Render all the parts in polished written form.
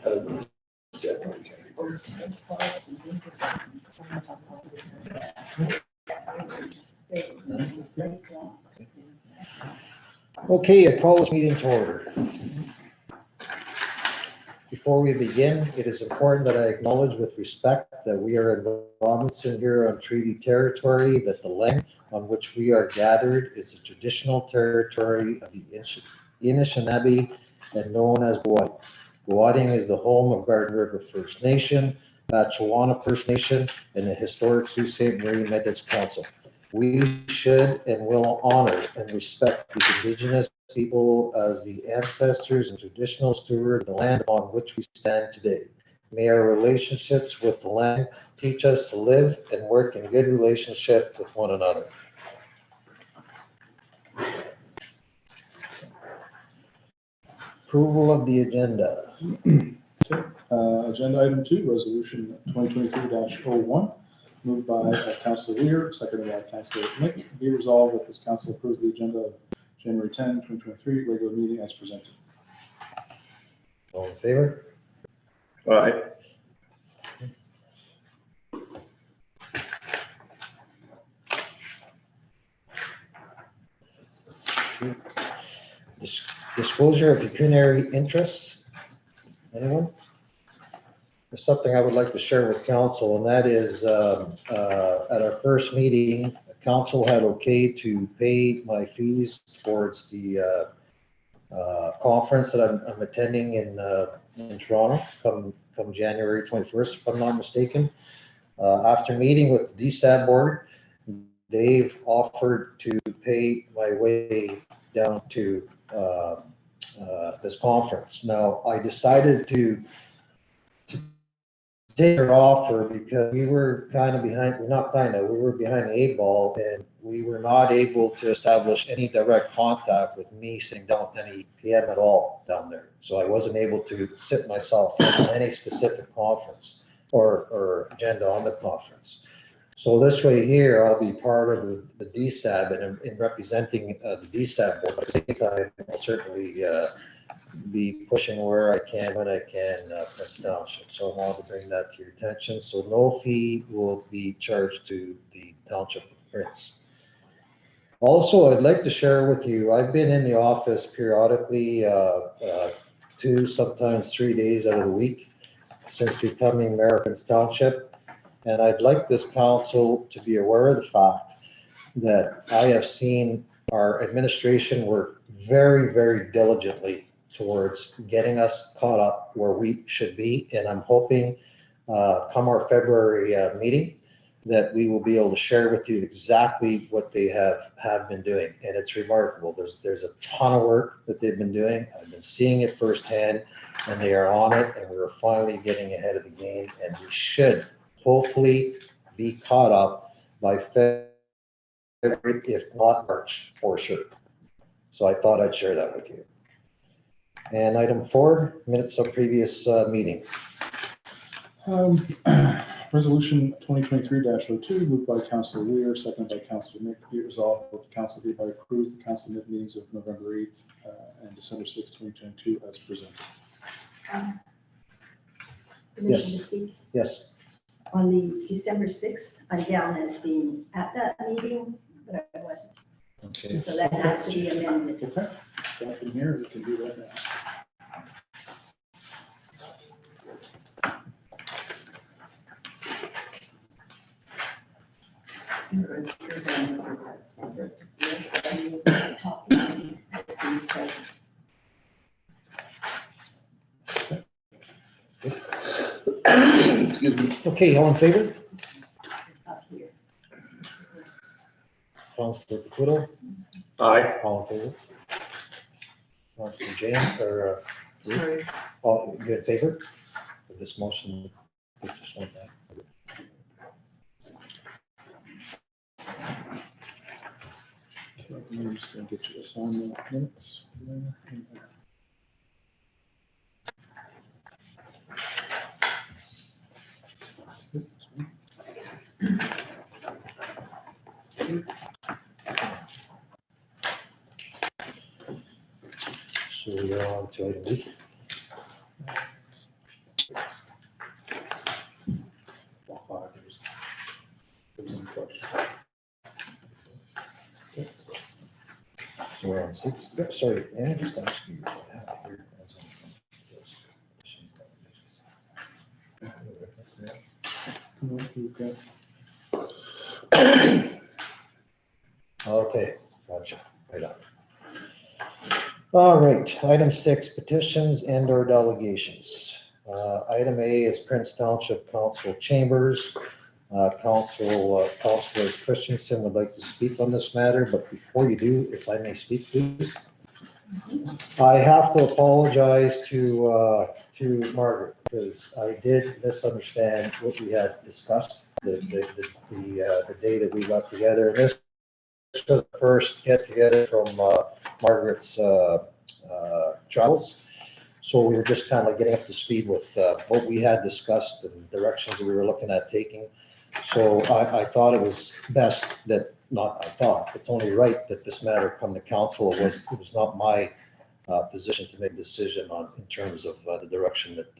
Okay, I call this meeting to order. Before we begin, it is important that I acknowledge with respect that we are in Robinson here on treaty territory, that the land on which we are gathered is the traditional territory of the Anishinaabe and known as Guwadi. Guwading is the home of Garden River First Nation, Batchewana First Nation, and the historic Sault Ste. Marie Métis Council. We should and will honor and respect the Indigenous people as the ancestors and traditional stewards of the land upon which we stand today. May our relationships with the land teach us to live and work in good relationship with one another. Approval of the agenda. Agenda item 2, resolution 2023-01, moved by Councilor Weir, seconded by Councilor Mick. Be resolved that this council approves the agenda of January 10, 2023 regular meeting as presented. All in favor? Aye. Disclosure of pecuniary interests. Anyone? There's something I would like to share with council, and that is at our first meeting, council had okay to pay my fees towards the conference that I'm attending in Toronto come January 21st, if I'm not mistaken. After meeting with the DSAB board, they've offered to pay my way down to this conference. Now, I decided to take their offer because we were kind of behind, we were behind the 8 ball, and we were not able to establish any direct contact with me sitting down with any PM at all down there. So I wasn't able to sit myself on any specific conference or agenda on the conference. So this way here, I'll be part of the DSAB, and in representing the DSAB board. At the same time, I'll certainly be pushing where I can, when I can, Prince Township. So I wanted to bring that to your attention. So no fee will be charged to the Township of Prince. Also, I'd like to share with you, I've been in the office periodically 2, sometimes 3 days out of the week since becoming Mayor of Prince Township. And I'd like this council to be aware of the fact that I have seen our administration work very, very diligently towards getting us caught up where we should be. And I'm hoping come our February meeting that we will be able to share with you exactly what they have been doing. And it's remarkable. There's a ton of work that they've been doing. I've been seeing it firsthand, and they are on it, and we're finally getting ahead of the game, and we should hopefully be caught up by February, if not March, for sure. So I thought I'd share that with you. And item 4, minutes of previous meeting. Resolution 2023-02, moved by Councilor Weir, seconded by Councilor Mick. Be it resolved that the council hereby approves the council meetings of November 8th and December 6th, 2022 as presented. Permission to speak? Yes. On the December 6th, I'm down as being at that meeting, but I wasn't. Okay. So that has to be amended. Okay, back in here, we can do that now. Excuse me. Okay, all in favor? Up here. Councilor Caputo, Aye. all in favor? Councilor Jane, or Sorry. all, you in favor of this motion? We just want that. I'm just going to get you to sign the minutes. So we are on to item B. So we're on six, sorry, and just ask you. what happened here. Okay, gotcha, right on. All right, item 6, petitions and or delegations. Item A is Prince Township Council Chambers. Councilor Christensen would like to speak on this matter, but before you do, if I may speak, please. I have to apologize to Margaret, because I did misunderstand what we had discussed, the day that we got together. And this was the first get together from Margaret's travels. So we were just kind of getting up to speed with what we had discussed and directions that we were looking at taking. So I thought it was best that, not I thought, it's only right that this matter come to council. It was not my position to make a decision on in terms of the direction that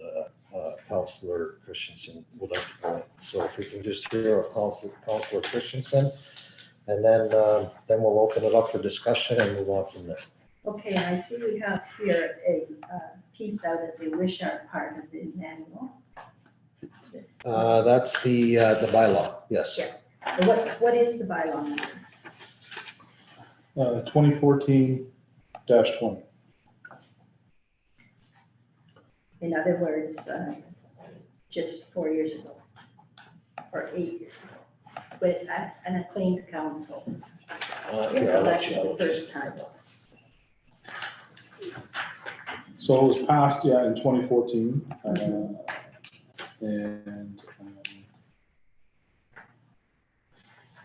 Councilor Christensen would like to go in. So if we can just hear of Councilor Christensen, and then we'll open it up for discussion and move on from there. Okay, I see we have here a piece out of the Wishart part of the manual. That's the bylaw, yes. Yeah. What is the bylaw number? 2014-20. In other words, just 4 years ago, or 8 years ago, with an acclaimed council. It's elected the first time. So it was passed, yeah, in 2014.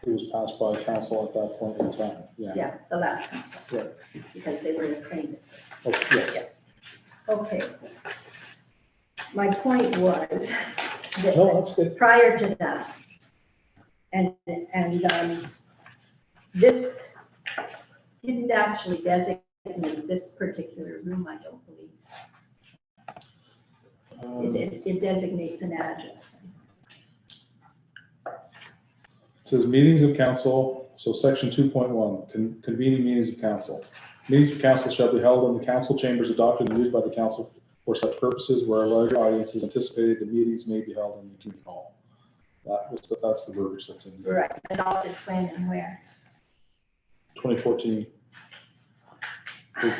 It was passed by council at that point in time, yeah. Yeah, the last council. Yeah. Because they were acclaimed. Okay, yes. Okay. My point was No, that's good. prior to that, and this didn't actually designate this particular room, I don't believe. It designates an address. It says meetings of council, so section 2.1, convening meetings of council. Meetings of council shall be held in the council chambers adopted and used by the council for such purposes where a larger audience is anticipated. The meetings may be held in the community hall. That's the verbiage that's in there. Right, adopted when and where. 2014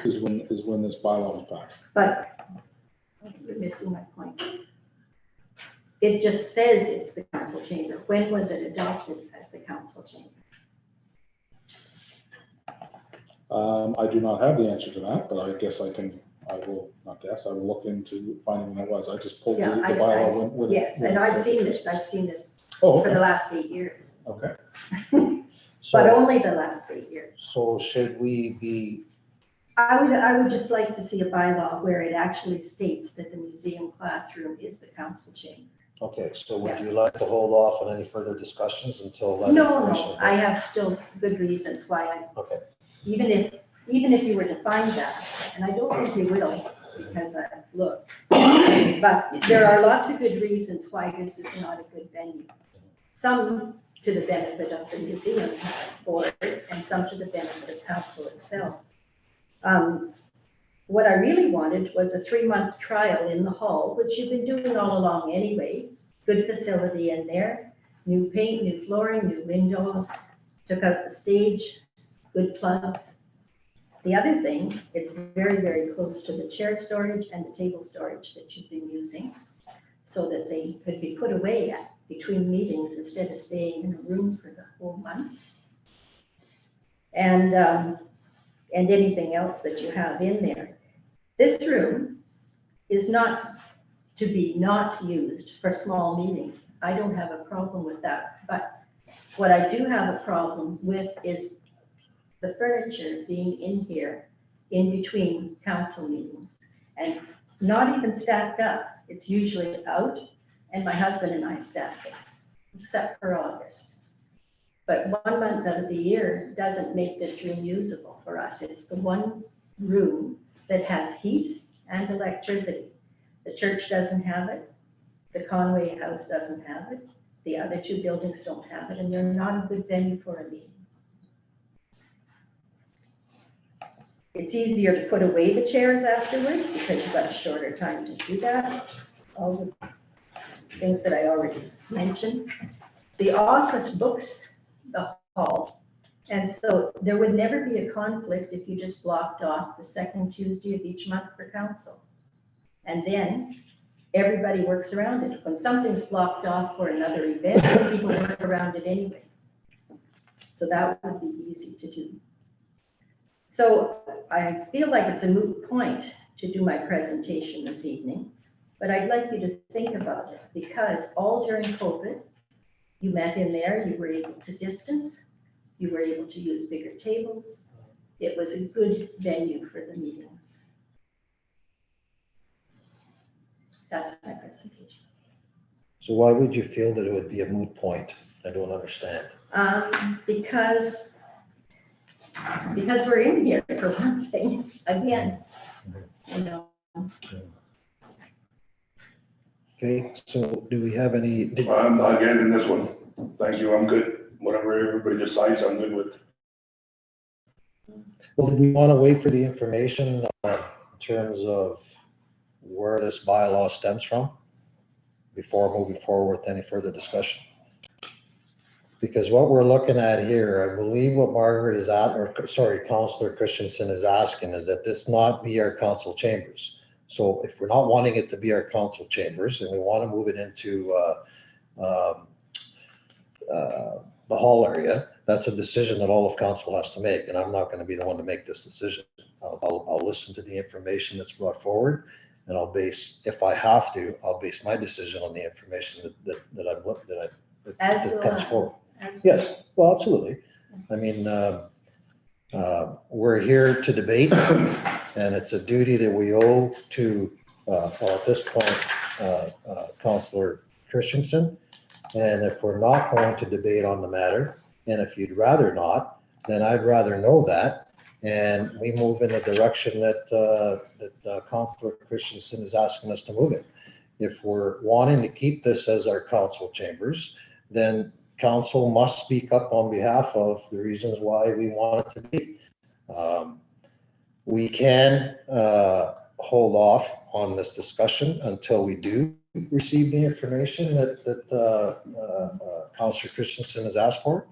is when this bylaw was passed. But you're missing my point. It just says it's the council chamber. When was it adopted as the council chamber? I do not have the answer to that, but I will look into finding when that was. I just pulled the Yeah, bylaw when. Yes, and I've seen this Oh, for the okay. last 8 years, Okay. but So, only the last 8 years. so should we be, I would just like to see a bylaw where it actually states that the museum classroom is the council chamber. okay, so would you like to hold off on any further discussions until that No, information? I have still good reasons why Okay, even if you were to find that, and I don't think you will, because I've looked, but there are lots of good reasons why this is not a good venue. Some to the benefit of the museum board, and some to the benefit of council itself. What I really wanted was a 3-month trial in the hall, which you've been doing all along anyway. Good facility in there, new paint, new flooring, new windows, took out the stage, good plugs. The other thing, it's very, very close to the chair storage and the table storage that you've been using, so that they could be put away between meetings instead of staying in a room for the whole month. And anything else that you have in there. This room is not to be not used for small meetings. I don't have a problem with that, but what I do have a problem with is the furniture being in here in between council meetings and not even stacked up. It's usually out, and my husband and I stack it, except for August. But 1 month out of the year doesn't make this room usable for us. It's the one room that has heat and electricity. The church doesn't have it. The Conway House doesn't have it. The other 2 buildings don't have it, and they're not a good venue for a meeting. It's easier to put away the chairs afterwards because you've got a shorter time to do that. All the things that I already mentioned. The office books the hall. And so there would never be a conflict if you just blocked off the second Tuesday of each month for council. And then everybody works around it. When something's blocked off for another event, people work around it anyway. So that would be easy to do. So I feel like it's a moot point to do my presentation this evening, but I'd like you to think about it because all during COVID, you met in there, you were able to distance, you were able to use bigger tables. It was a good venue for the meetings. That's my presentation. So why would you feel that it would be a moot point? I don't understand. Because we're in here for one thing, again, you know. Okay, so do we have any, I'm not getting in this one. Thank you, I'm good. Whatever everybody decides, I'm good with. well, do we want to wait for the information in terms of where this bylaw stems from before moving forward with any further discussion? Because what we're looking at here, I believe what Margaret is at, or sorry, Councillor Christensen is asking is that this not be our council chambers. So if we're not wanting it to be our council chambers and we want to move it into the hall area, that's a decision that all of council has to make. And I'm not going to be the one to make this decision. I'll listen to the information that's brought forward and I'll base, if I have to, I'll base my decision on the information that comes forward. Yes, well, absolutely. I mean, we're here to debate and it's a duty that we owe to, well, at this point, Councillor Christensen. And if we're not going to debate on the matter, and if you'd rather not, then I'd rather know that. And we move in the direction that Councillor Christensen is asking us to move in. If we're wanting to keep this as our council chambers, then council must speak up on behalf of the reasons why we want it to be. We can hold off on this discussion until we do receive the information that Councillor Christensen has asked for,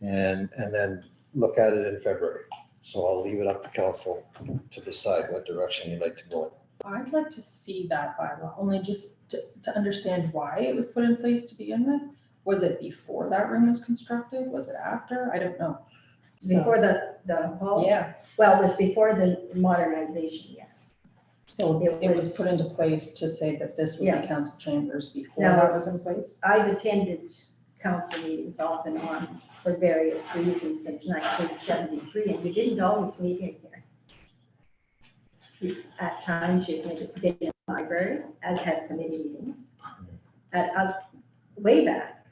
and then look at it in February. So I'll leave it up to council to decide what direction you'd like to go in. I'd like to see that bylaw, only just to understand why it was put in place to begin with. Was it before that room was constructed? Was it after? I don't know. So, Before the hall? yeah, Well, it was before the modernization, yes. so It it was was- put into place to say that this would Yeah. be council chambers before No. that was in place? I've attended council meetings off and on for various reasons since 1973, and we didn't always meet in here. At times, you could be in the library, as had committee meetings. Way back,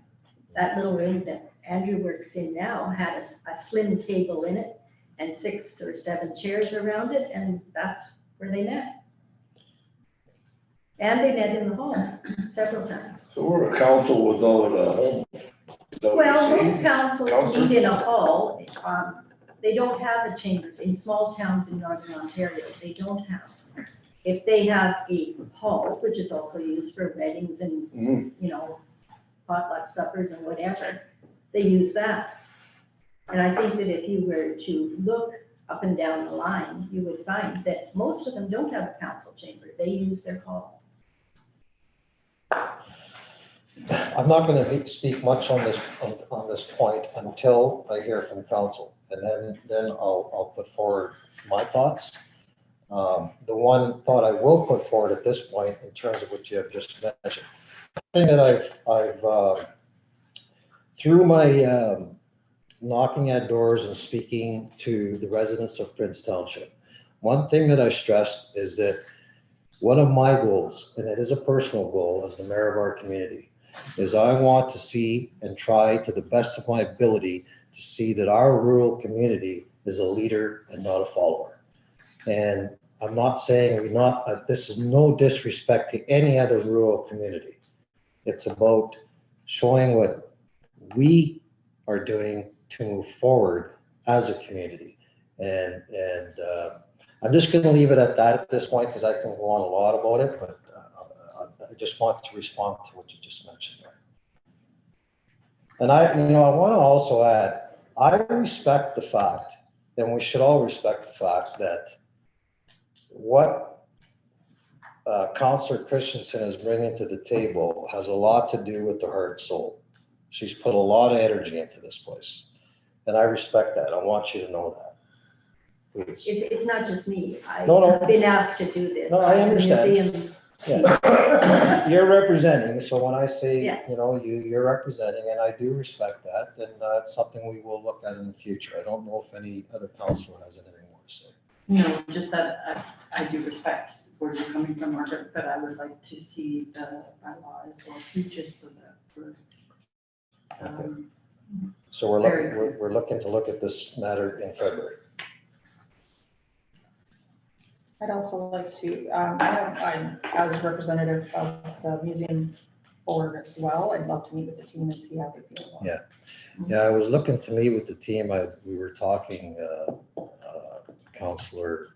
that little room that Andrew works in now had a slim table in it and 6 or 7 chairs around it, and that's where they met. And they met in the hall several times. So we're a council without a home. Is that what Well, you're most saying? councils Council? meet in a hall. They don't have a chambers. In small towns in Northern Ontario, they don't have. If they have a hall, which is also used for weddings and, Mhm. you know, potluck suppers and whatever, they use that. And I think that if you were to look up and down the line, you would find that most of them don't have a council chamber. They use their hall. I'm not going to speak much on this point until I hear from council, and then I'll put forward my thoughts. The one thought I will put forward at this point in terms of what you have just mentioned, the thing that I've through my knocking at doors and speaking to the residents of Prince Township, one thing that I stressed is that one of my goals, and it is a personal goal as the mayor of our community, is I want to see and try to the best of my ability to see that our rural community is a leader and not a follower. And I'm not saying this is no disrespect to any other rural community. It's about showing what we are doing to move forward as a community. I'm just gonna leave it at that at this point, because I can go on a lot about it, but I just want to respond to what you just mentioned there. And I want to also add, I respect the fact, and we should all respect the fact that what Councillor Christensen is bringing to the table has a lot to do with the heart and soul. She's put a lot of energy into this place, and I respect that. I want you to know that. Please. It's not just me. No. I've been asked to do this. No, I I'm the understand. museum Yeah. You're representing, so when I say, Yes. you're representing, and I do respect that, and it's something we will look at in the future. I don't know if any other council has anything more to say. No, just that I do respect where you're coming from, Margaret, but I would like to see the bylaw as well, too, just so that we're. So we're Very looking, good. we're looking to look at this matter in February. I'd also like to, I'm as representative of the museum board as well, I'd love to meet with the team and see how they feel about it. Yeah, I was looking to meet with the team. We were talking, Councillor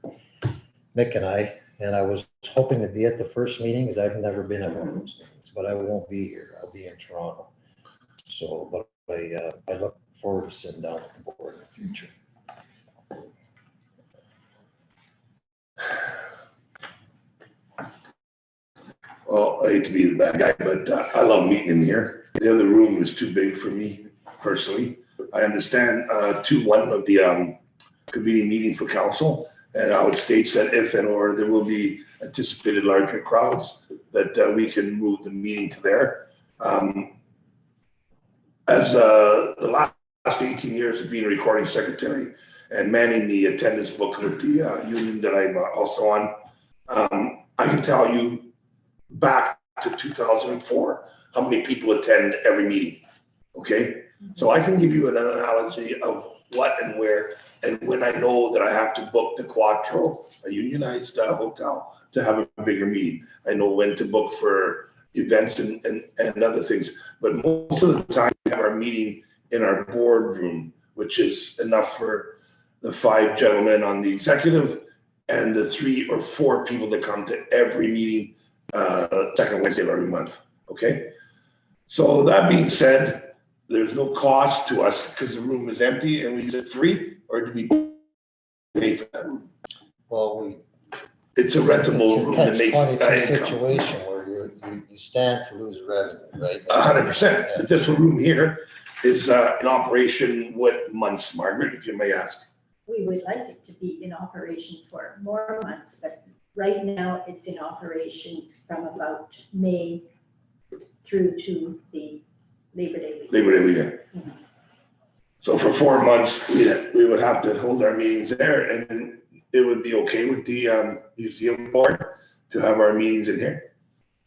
Mick and I was hoping to be at the first meeting, because I've never been at one of those meetings, but I won't be here. I'll be in Toronto. So, but I look forward to sitting down with the board in the future. Well, I hate to be the bad guy, but I love meeting in here. The other room is too big for me personally. I understand 2.1 of the convening meeting for council, and how it states that if and or there will be anticipated larger crowds, that we can move the meeting to there. As the last 18 years of being a recording secretary and manning the attendance book with the union that I'm also on, I can tell you back to 2004 how many people attend every meeting. Okay, so I can give you an analogy of what and where and when I know that I have to book the Quattro, a unionized hotel, to have a bigger meeting. I know when to book for events and other things, but most of the time we have our meeting in our boardroom, which is enough for the 5 gentlemen on the executive and the 3 or 4 people that come to every meeting second Wednesday of every month. Okay, so that being said, there's no cost to us because the room is empty and we use it free, or do we pay for that room? Well, It's a rentable room that makes catch-22 income. situation where you stand to lose revenue, right? 100%. But this room here is in operation what months, Margaret, if you may ask? We would like it to be in operation for more months, but right now it's in operation from about May through to the Labor Day weekend. Labor Day weekend. Mhm. So for 4 months, we would have to hold our meetings there, and it would be okay with the museum board to have our meetings in here?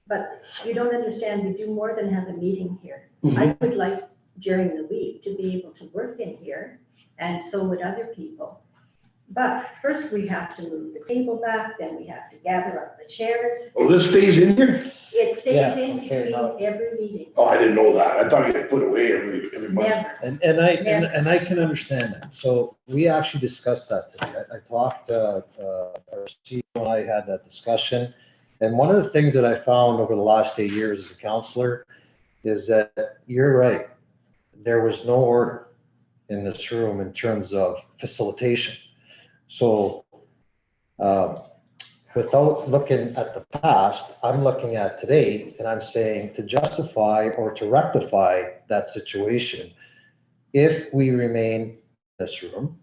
But you don't understand, we do more than have a meeting here. I would like during the week to be able to work in here, and so would other people. But first we have to move the table back, then we have to gather up the chairs. Oh, this stays in here? It stays Yeah, in okay, between now- every meeting. Oh, I didn't know that. I thought you had put away every month. Never. And I can understand that. So we actually discussed that today. I talked, our CEO and I had that discussion. And one of the things that I found over the last 8 years as a counselor is that you're right. There was no order in this room in terms of facilitation. So without looking at the past, I'm looking at today and I'm saying to justify or to rectify that situation, if we remain in this room,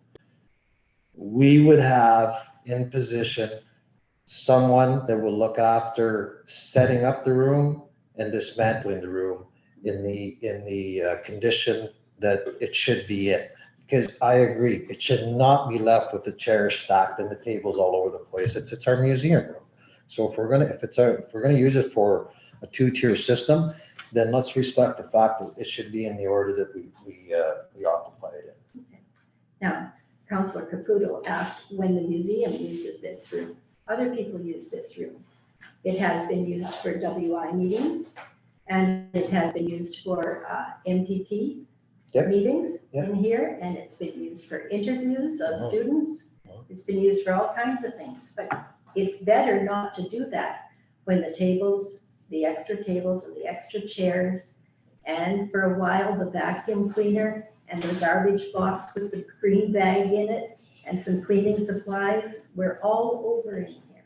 we would have in position someone that will look after setting up the room and dismantling the room in the condition that it should be in. Because I agree, it should not be left with the chairs stacked and the tables all over the place. It's our museum room. So if we're gonna use it for a 2-tier system, then let's respect the fact that it should be in the order that we occupy it in. Now, Councillor Caputo asked when the museum uses this room. Other people use this room. It has been used for WI meetings, and it has been used for MPP Yep. meetings Yep. in here, and it's been used for interviews of Oh. students. Oh. It's been used for all kinds of things, but it's better not to do that when the tables, the extra tables and the extra chairs, and for a while, the vacuum cleaner and the garbage box with the green bag in it and some cleaning supplies, we're all over in here.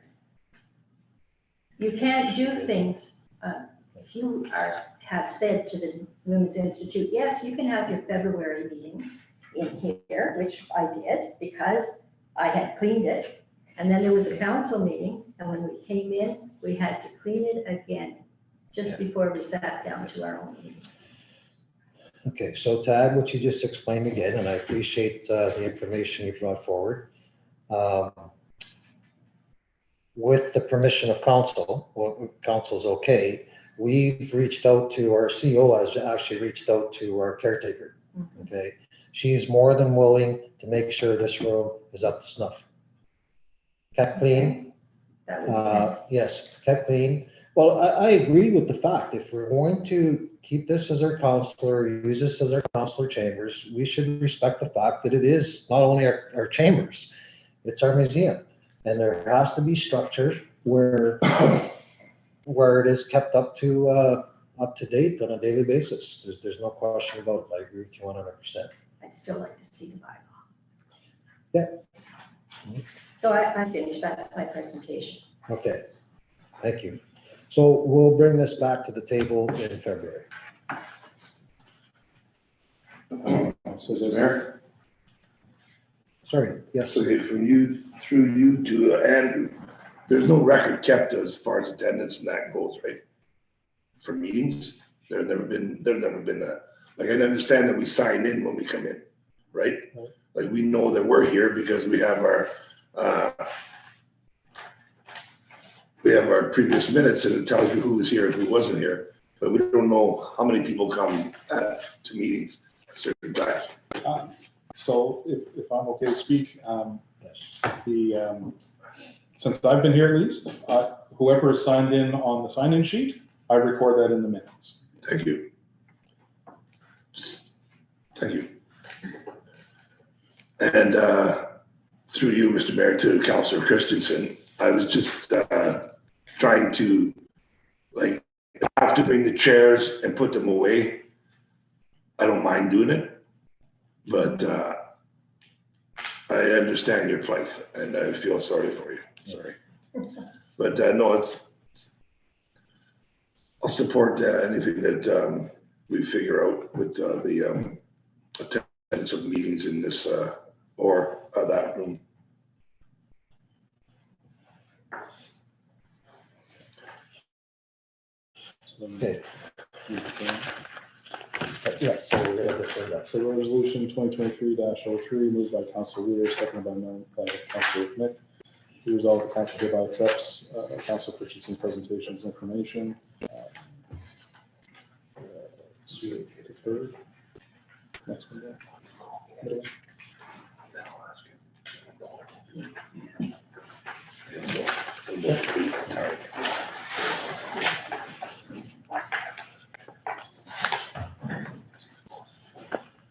You can't do things, if you have said to the Women's Institute, yes, you can have your February meeting in here, which I did because I had cleaned it. And then there was a council meeting, and when we came in, we had to clean it again, just before we sat down to our own meeting. Okay, so to add what you just explained again, and I appreciate the information you brought forward. With the permission of council, well, council's okay, we've reached out to, our CEO has actually reached out to our caretaker, okay? She's more than willing to make sure this room is up to snuff. Kept clean, That would be nice. yes, kept clean. Well, I agree with the fact, if we're going to keep this as our counselor, use this as our counselor chambers, we should respect the fact that it is not only our chambers, it's our museum. And there has to be structure where it is kept up to date on a daily basis. There's no question about it. I agree with you 100%. I'd still like to see the bylaw. Yeah. So I finished, that's my presentation. Okay, thank you. So we'll bring this back to the table in February. So there's Mayor? Sorry, yes. Okay, from you, through you to Andrew, there's no record kept as far as attendance and that goes, right? For meetings, there's never been a, like, I understand that we sign in when we come in, right? Right. Like, we know that we're here because we have our previous minutes and it tells you who was here and who wasn't here. But we don't know how many people come to meetings at certain times. So if I'm okay to speak, Yes. since I've been here at least, whoever is signed in on the sign-in sheet, I record that in the minutes. Thank you. Thank you. And through you, Mr. Mayor, to Councillor Christensen, I was just trying to, like, have to bring the chairs and put them away. I don't mind doing it, but I understand your plight and I feel sorry for you. Sorry. But no, I'll support anything that we figure out with the attendance of meetings in this or that room. Okay. Yeah, so we're gonna defer that. So resolution 2023-03, moved by Councilor Weir, seconded by Councilor Mick. Be resolved, the council hereby accepts Councilor Christensen's presentations information. Deferred. Next one there. Middle.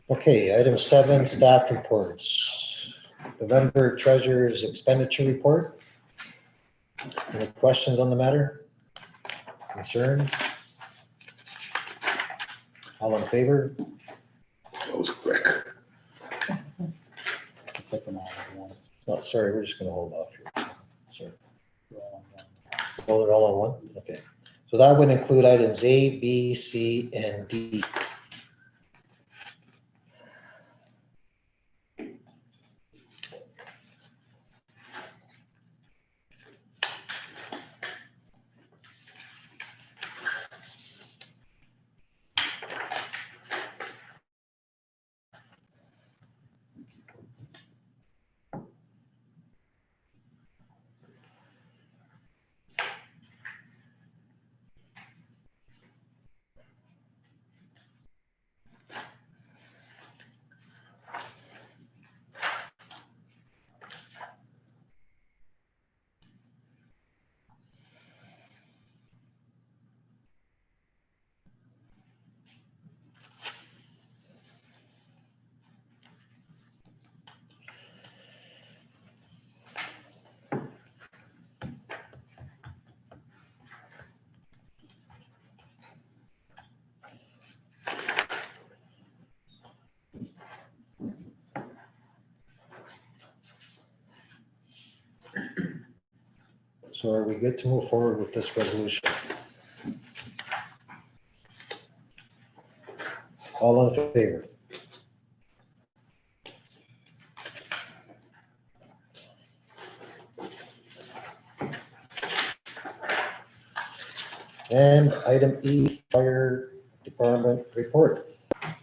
Okay, item 7, staff reports. November treasurer's expenditure report. Any questions on the matter? Concerns? All in favor? That was quick. Click them all at once. Oh, sorry, we're just gonna hold off here. Sorry. Um, Oh, they're all on one? Okay. So that would include items A, B, C, and D. So are we good to move forward with this resolution? All in favor? And item E, fire department report.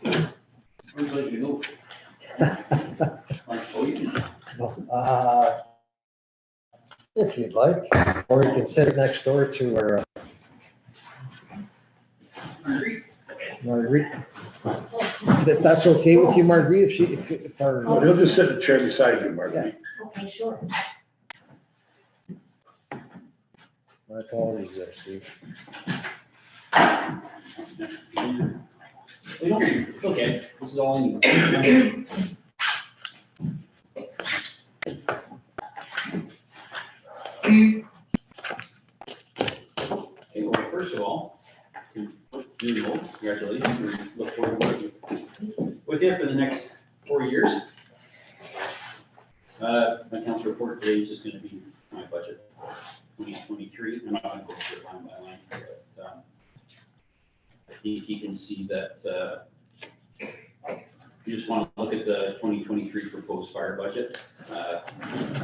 Where'd you go? Oh, you can- If you'd like, or you can sit next door to our Marguerite? Marguerite. If that's okay with you, Marguerite, if our. He'll just sit in the chair beside you, Marguerite. Okay, sure. My apologies there, Steve. We don't, okay, this is all I need. Okay, well, first of all, congratulations, we look forward to working with you for the next 4 years. My council report today is just gonna be my budget, 2023, I'm not gonna go through it line by line, but, I think you can see that, you just want to look at the 2023 proposed fire budget. I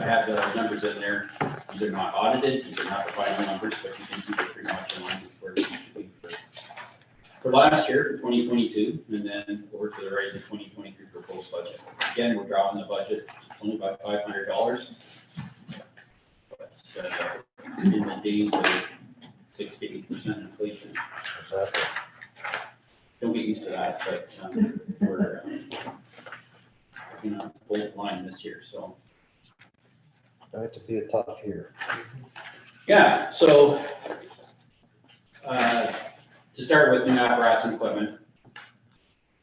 have the numbers in there. These are not audited, these are not the final numbers, but you can see they're pretty much in line with where we should be for last year, for 2022, and then over to the right, the 2023 proposed budget. Again, we're dropping the budget only by $500. But in the days of 6 to 8% inflation, Exactly. don't get used to that, but we're in a bold line this year, so. Going to be a tough year. Yeah, so to start with, new apparatus and equipment.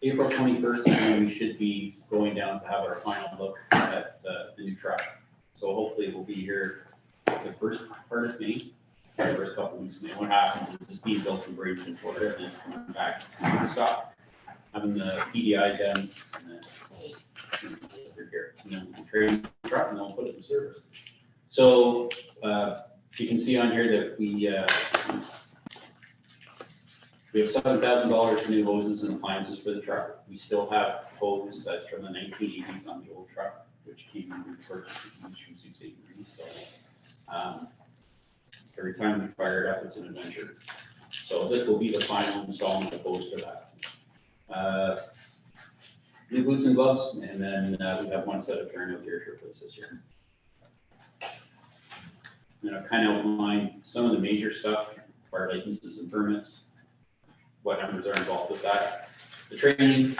April 21st is when we should be going down to have our final look at the new truck. So hopefully we'll be here the first part of May, the first couple of weeks of May. What happens is it's being built in Bradenton, Florida, and it's coming back to stop. Having the PDI done, and then over here, and then we train the truck and then we'll put it in service. So you can see on here that we have $7,000 for new hoses and appliances for the truck. We still have hose that's from the 1980s on the old truck, which came in purchased from Sioux City Marine. So every time we fire it up, it's an adventure. So this will be the final installment of hose for that. New boots and gloves, and then we have one set of turnout gear shirtless this year. And I've kind of outlined some of the major stuff, fire licenses and permits, what numbers are involved with that. The training,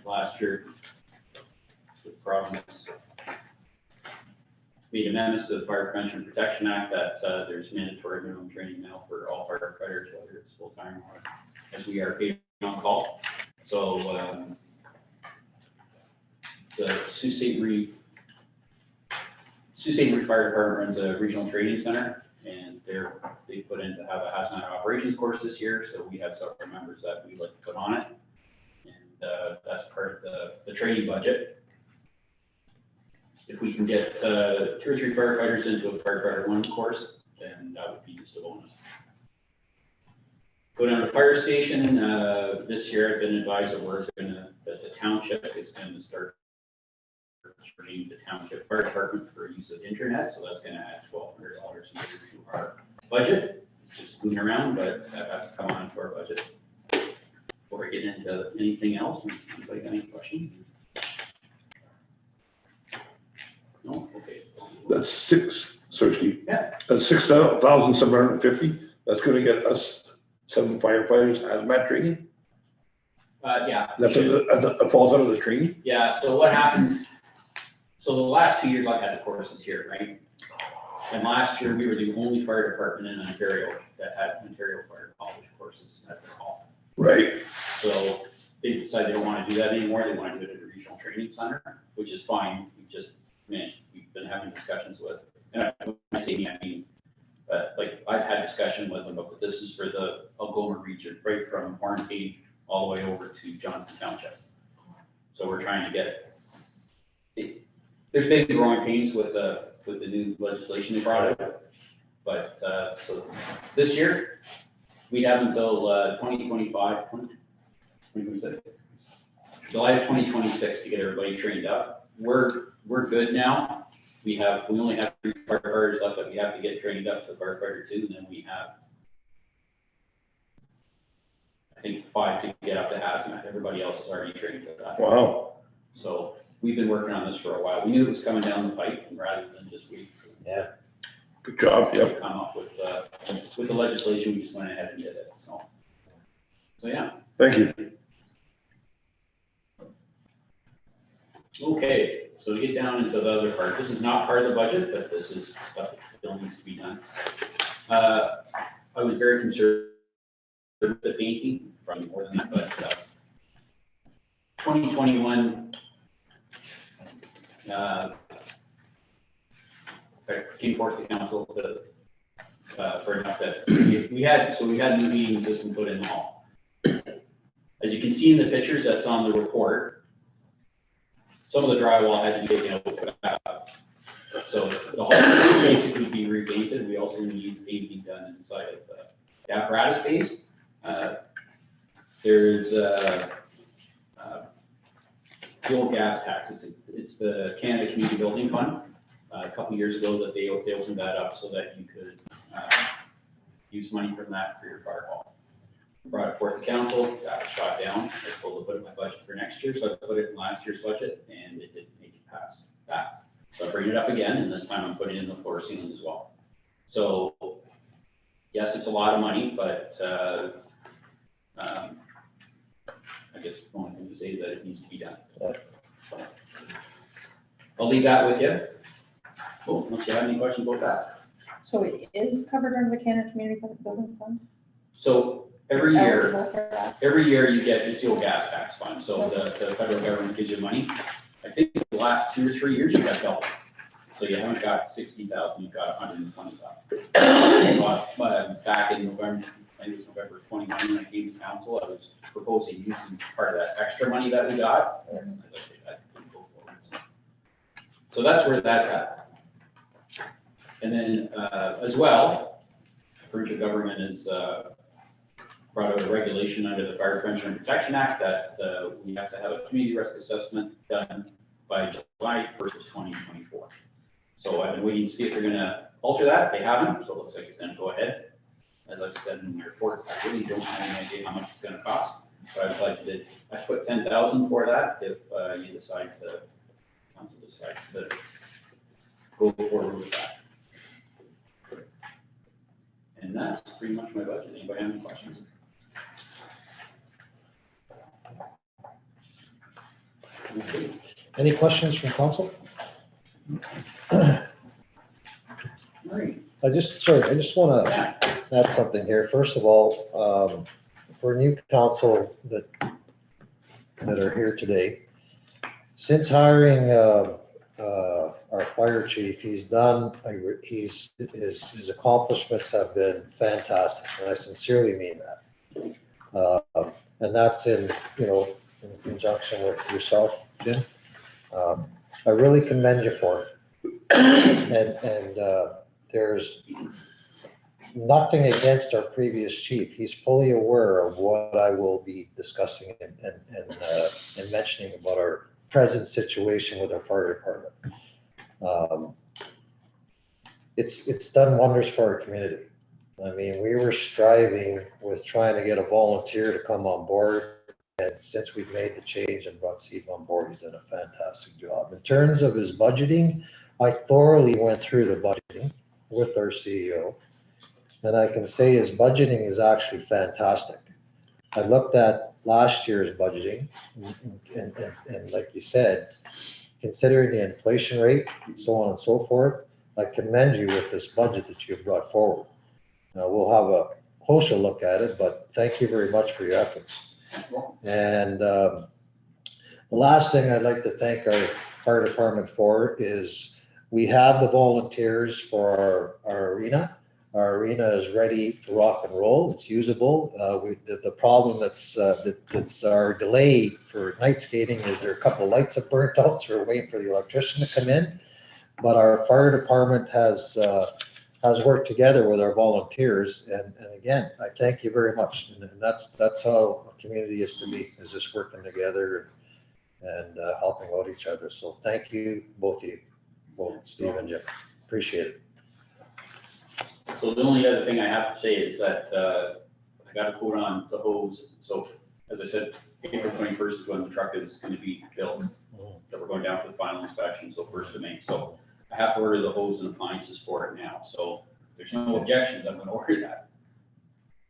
last year, the province made amendments to the Fire Prevention and Protection Act that there's mandatory minimum training now for all firefighters, whether it's full-time or as we are paid on call. So the Sioux St. Marie Fire Department runs a regional training center, and they put in to have a hazmat operations course this year. So we have several members that we like to put on it, and that's part of the training budget. If we can get 2 or 3 firefighters into a firefighter 1 course, then that would be just a bonus. Go down to fire station. This year I've been advised that the township is going to start charging the township fire department for use of internet. So that's going to add $1,200 a year to our budget. It's just moving around, but that has to come on to our budget. Before I get into anything else, anybody got any questions? No? Okay. That's sorry, Steve. Yeah. That's 6,750. That's gonna get us 7 firefighters hazmat training. Yeah. That falls under the training. Yeah, so what happened, so the last 2 years I've had the courses here, right? And last year, we were the only fire department in Ontario that had Ontario Fire College courses at the hall. Right. So they decided they don't want to do that anymore, they want to do it at a regional training center, which is fine. We've been having discussions with, and when I say me, I mean, like, I've had discussion with them, but this is for the Algoma region, right from Horncade all the way over to Johnson Township. So we're trying to get there's big growing pains with with the new legislation they brought out. But, so this year, we have until 2025, 2026, July of 2026 to get everybody trained up. We're good now. We only have 3 firefighters left that we have to get trained up to firefighter 2, and then we have, I think, 5 to get up to hazmat. Everybody else is already trained for that. Wow. So we've been working on this for a while. We knew it was coming down the pipe, and rather than just wait Yeah. Good job, to yep. come up with the legislation, we just went ahead and did it, so. So, yeah. Thank you. Okay, so to get down into the other part, this is not part of the budget, but this is stuff that still needs to be done. I was very concerned with the painting, probably more than that, but 2021, I came forth to council for enough that we had new heating system put in the hall. As you can see in the pictures that's on the report, some of the drywall had to be taken out and put back up. So the hall basically be repainted. We also need painting done inside of the apparatus space. There's fuel gas taxes. It's the Canada Community Building Fund. A couple years ago that they opened that up so that you could use money from that for your fire hall. Brought it forth to council, got it shot down. I was told to put it in my budget for next year, so I put it in last year's budget, and it didn't make it past that. So I bring it up again, and this time I'm putting in the floor ceiling as well. So yes, it's a lot of money, but I guess the only thing to say is that it needs to be done. So, I'll leave that with you. Cool, unless you have any questions about that. So it is covered under the Canada Community Building Fund? So every It's year, eligible for that? every year you get the fuel gas tax fund, so the federal government gives you money. I think the last 2 or 3 years you got double. So you haven't got 60,000, you've got 120,000. Back in November, I think it was November 21, when I came to council, I was proposing using part of that extra money that we got. And as I say, that didn't go forward. So that's where that's at. And then, as well, provincial government has brought out a regulation under the Fire Prevention and Protection Act that we have to have a community risk assessment done by July 1st of 2024. So I've been waiting to see if they're gonna alter that. They haven't, so it looks like it's gonna go ahead. As I've said in my report, I really don't have any idea how much it's gonna cost, but I've budgeted, I put 10,000 for that if you decide to, council decides to go forward with that. And that's pretty much my budget. Anybody have any questions? Okay. Any questions from council? All right. I just want to Yeah. add something here. First of all, for new council that are here today, since hiring our fire chief, his accomplishments have been fantastic, and I sincerely mean that. And that's in conjunction with yourself, Jim. I really commend you for it. And there's nothing against our previous chief. He's fully aware of what I will be discussing and mentioning about our present situation with our fire department. It's done wonders for our community. I mean, we were striving with trying to get a volunteer to come on board. And since we've made the change and brought Steve on board, he's done a fantastic job. In terms of his budgeting, I thoroughly went through the budgeting with our CEO. And I can say his budgeting is actually fantastic. I looked at last year's budgeting and like you said, considering the inflation rate and so on and so forth, I commend you with this budget that you've brought forward. Now, we'll have a closer look at it, but thank you very much for your efforts. And the last thing I'd like to thank our fire department for is we have the volunteers for our arena. Our arena is ready to rock and roll. It's usable. The problem that's our delay for night skating is there are a couple of lights that burnt out, so we're waiting for the electrician to come in. But our fire department has worked together with our volunteers. And again, I thank you very much. And that's how a community is to be, is just working together and helping out each other. So thank you, both of you, both Steve and Jim. Appreciate it. So the only other thing I have to say is that I got a quote on the hose. So as I said, April 21st is when the truck is going to be built. That we're going down for the final inspection, so 1st of May. So I have to order the hose and appliances for it now. So if there's no objections, I'm going to order that.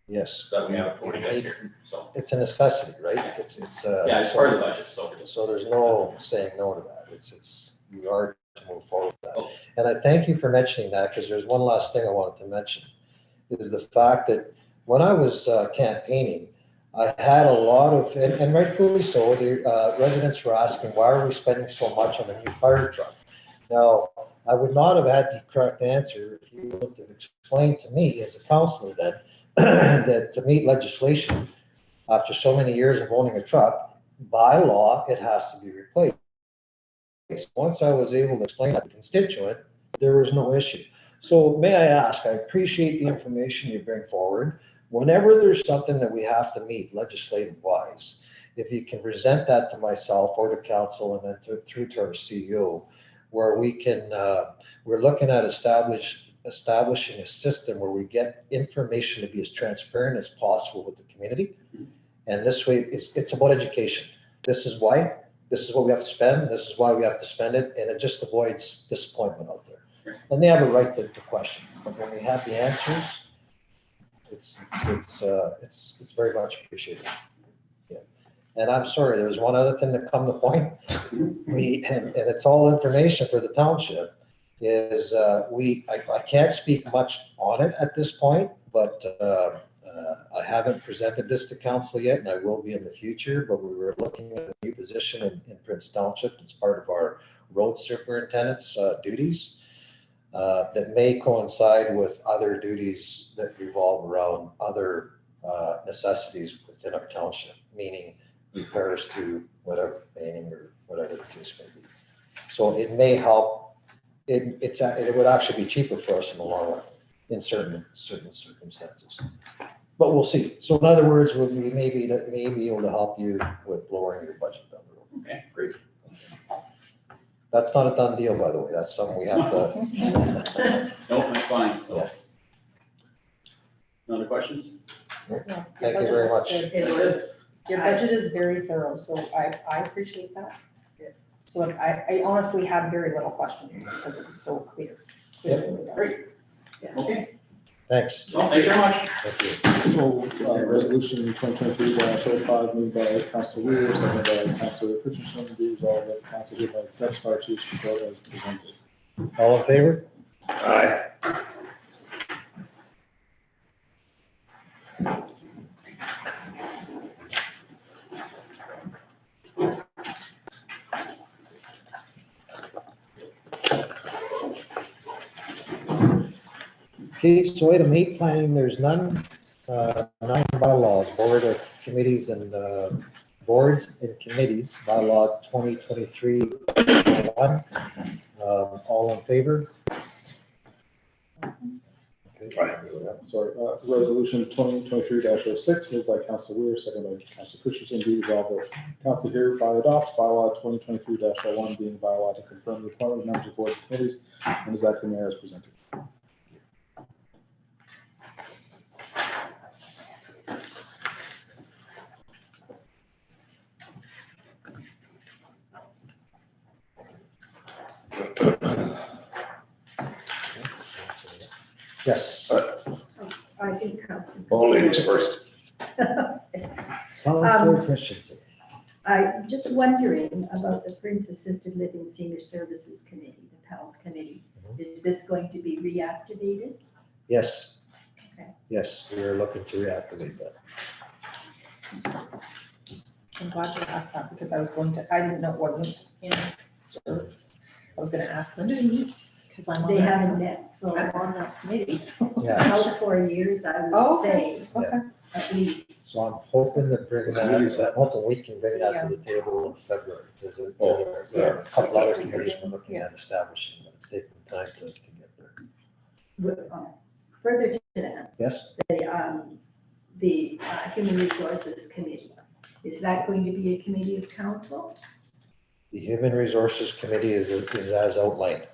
Yes. So that we have it for you guys here. So It's a necessity, right? It's yeah, it's part of the budget. So there's no saying no to that. We are to move forward with that. Oh. And I thank you for mentioning that, because there's one last thing I wanted to mention, is the fact that when I was campaigning, I had a lot of, and rightfully so, the residents were asking, why are we spending so much on a new fire truck? Now, I would not have had the correct answer if you would have explained to me as a councillor then, that to meet legislation, after so many years of owning a truck, by law, it has to be replaced. Once I was able to explain that to the constituent, there was no issue. So may I ask, I appreciate the information you bring forward. Whenever there's something that we have to meet legislative wise, if you can present that to myself or to council and then through to our CEO, where we can, we're looking at establishing a system where we get information to be as transparent as possible with the community. And this way, it's about education. This is why, this is what we have to spend, this is why we have to spend it, and it just avoids disappointment out there. And they have a right to question, but when we have the answers, it's very much appreciated. Yeah. And I'm sorry, there was one other thing that come to point. And it's all information for the township, is I can't speak much on it at this point, but I haven't presented this to council yet, and I will be in the future, but we were looking at a new position in Prince Township. It's part of our road superintendent's duties. That may coincide with other duties that revolve around other necessities within our township, meaning repairs to whatever, painting or whatever the case may be. So it may help, it would actually be cheaper for us in the long run in certain circumstances. But we'll see. So in other words, we may be able to help you with lowering your budget down the road. Okay, great. That's not a done deal, by the way. That's something we have to. No, that's fine. So. Yeah. Other questions? Thank you very much. It was, Your budget is very thorough, so I appreciate that. So I honestly had very little questions because it was so clear. Great. Okay. Thanks. Well, thank you very much. Thank you. So, resolution 2023-05 moved by Councilor Weir, seconded by Councilor Christensen, be resolved that the council hereby accepts fire chief's report as presented. All in favor? Aye. Okay, so item 8, planning, there's none. 9 bylaws, board of committees and boards and committees, bylaw 2023-1. All in favor? Okay. Sorry, resolution 2023-06 moved by Councilor Weir, seconded by Councilor Christensen, be resolved that council hereby adopts bylaw 2023-01 being bylaw to confirm the appointment of members of board and committees and is acting mayor as presented. Yes. I think Councilor. All ladies first. Councilor Christensen. I'm just wondering about the Prince Assisted Living Senior Services Committee, the PALS Committee. Is this going to be reactivated? Yes. Okay. Yes, we are looking to reactivate that. I'm glad you asked that because I didn't know it wasn't in service. I was gonna ask, when do they meet? Because I'm on They that- haven't met I'm for on that committee, so. Yeah. about 4 years, I Oh, would say, Okay. at least. So I'm hoping to bring that, I'm hoping we can bring that to the table in February. There's a couple other committees we're looking at establishing, but it's taking time to get there. Further to that, Yes? the Human Resources Committee, is that going to be a committee of council? The Human Resources Committee is as outlined.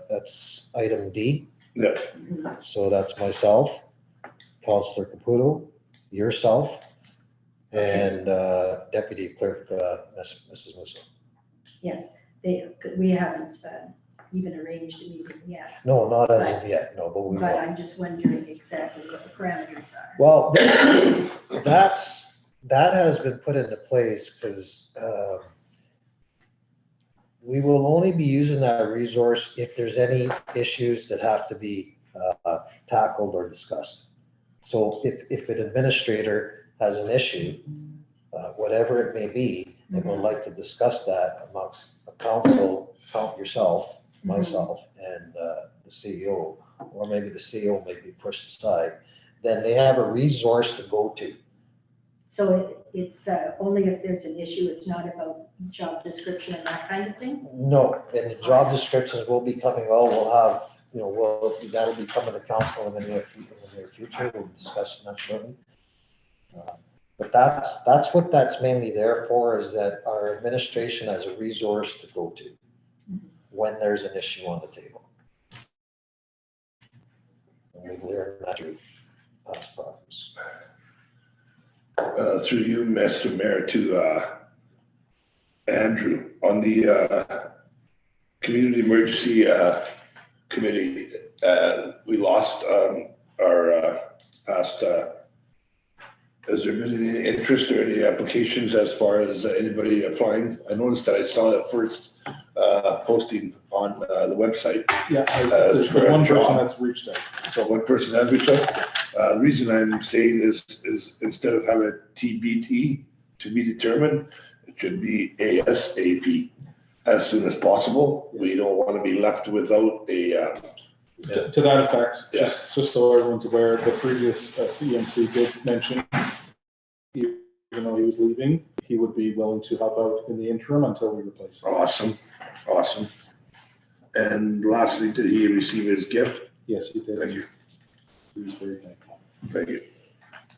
That's item D. Yeah. So that's myself, Counselor Caputo, yourself, and Deputy Clerk, Mrs. Musso. Yes, we haven't even arranged a meeting yet, No, not as of yet, no, but we but will. I'm just wondering exactly what the parameters are. Well, that has been put into place because we will only be using that resource if there's any issues that have to be tackled or discussed. So if an administrator has an issue, whatever it may be, and would like to discuss that amongst the council, yourself, myself, and the CEO, or maybe the CEO may be pushed aside, then they have a resource to go to. So it's only if there's an issue, it's not about job description and that kind of thing? No, and the job descriptions will be coming, we'll have, that'll be coming to council in the near future, we'll discuss that shortly. But that's what that's mainly there for, is that our administration has a resource to go to when there's an issue on the table. And we've learned that through past problems. Through you, Mr. Mayor, to Andrew, on the Community Emergency Committee, we lost our past, has there been any interest or any applications as far as anybody applying? I noticed that I saw that first posting on the website. Yeah, there's for a one person job. that's reached out. So one person has reached out. The reason I'm saying this is instead of having a TBD, to be determined, it should be ASAP, as soon as possible. We don't want to be left without a, To that effect, Yeah. just so everyone's aware, the previous CMC did mention, even though he was leaving, he would be willing to help out in the interim until we replace him. awesome. And lastly, did he receive his gift? Yes, he did. Thank you, He was very thankful. thank you.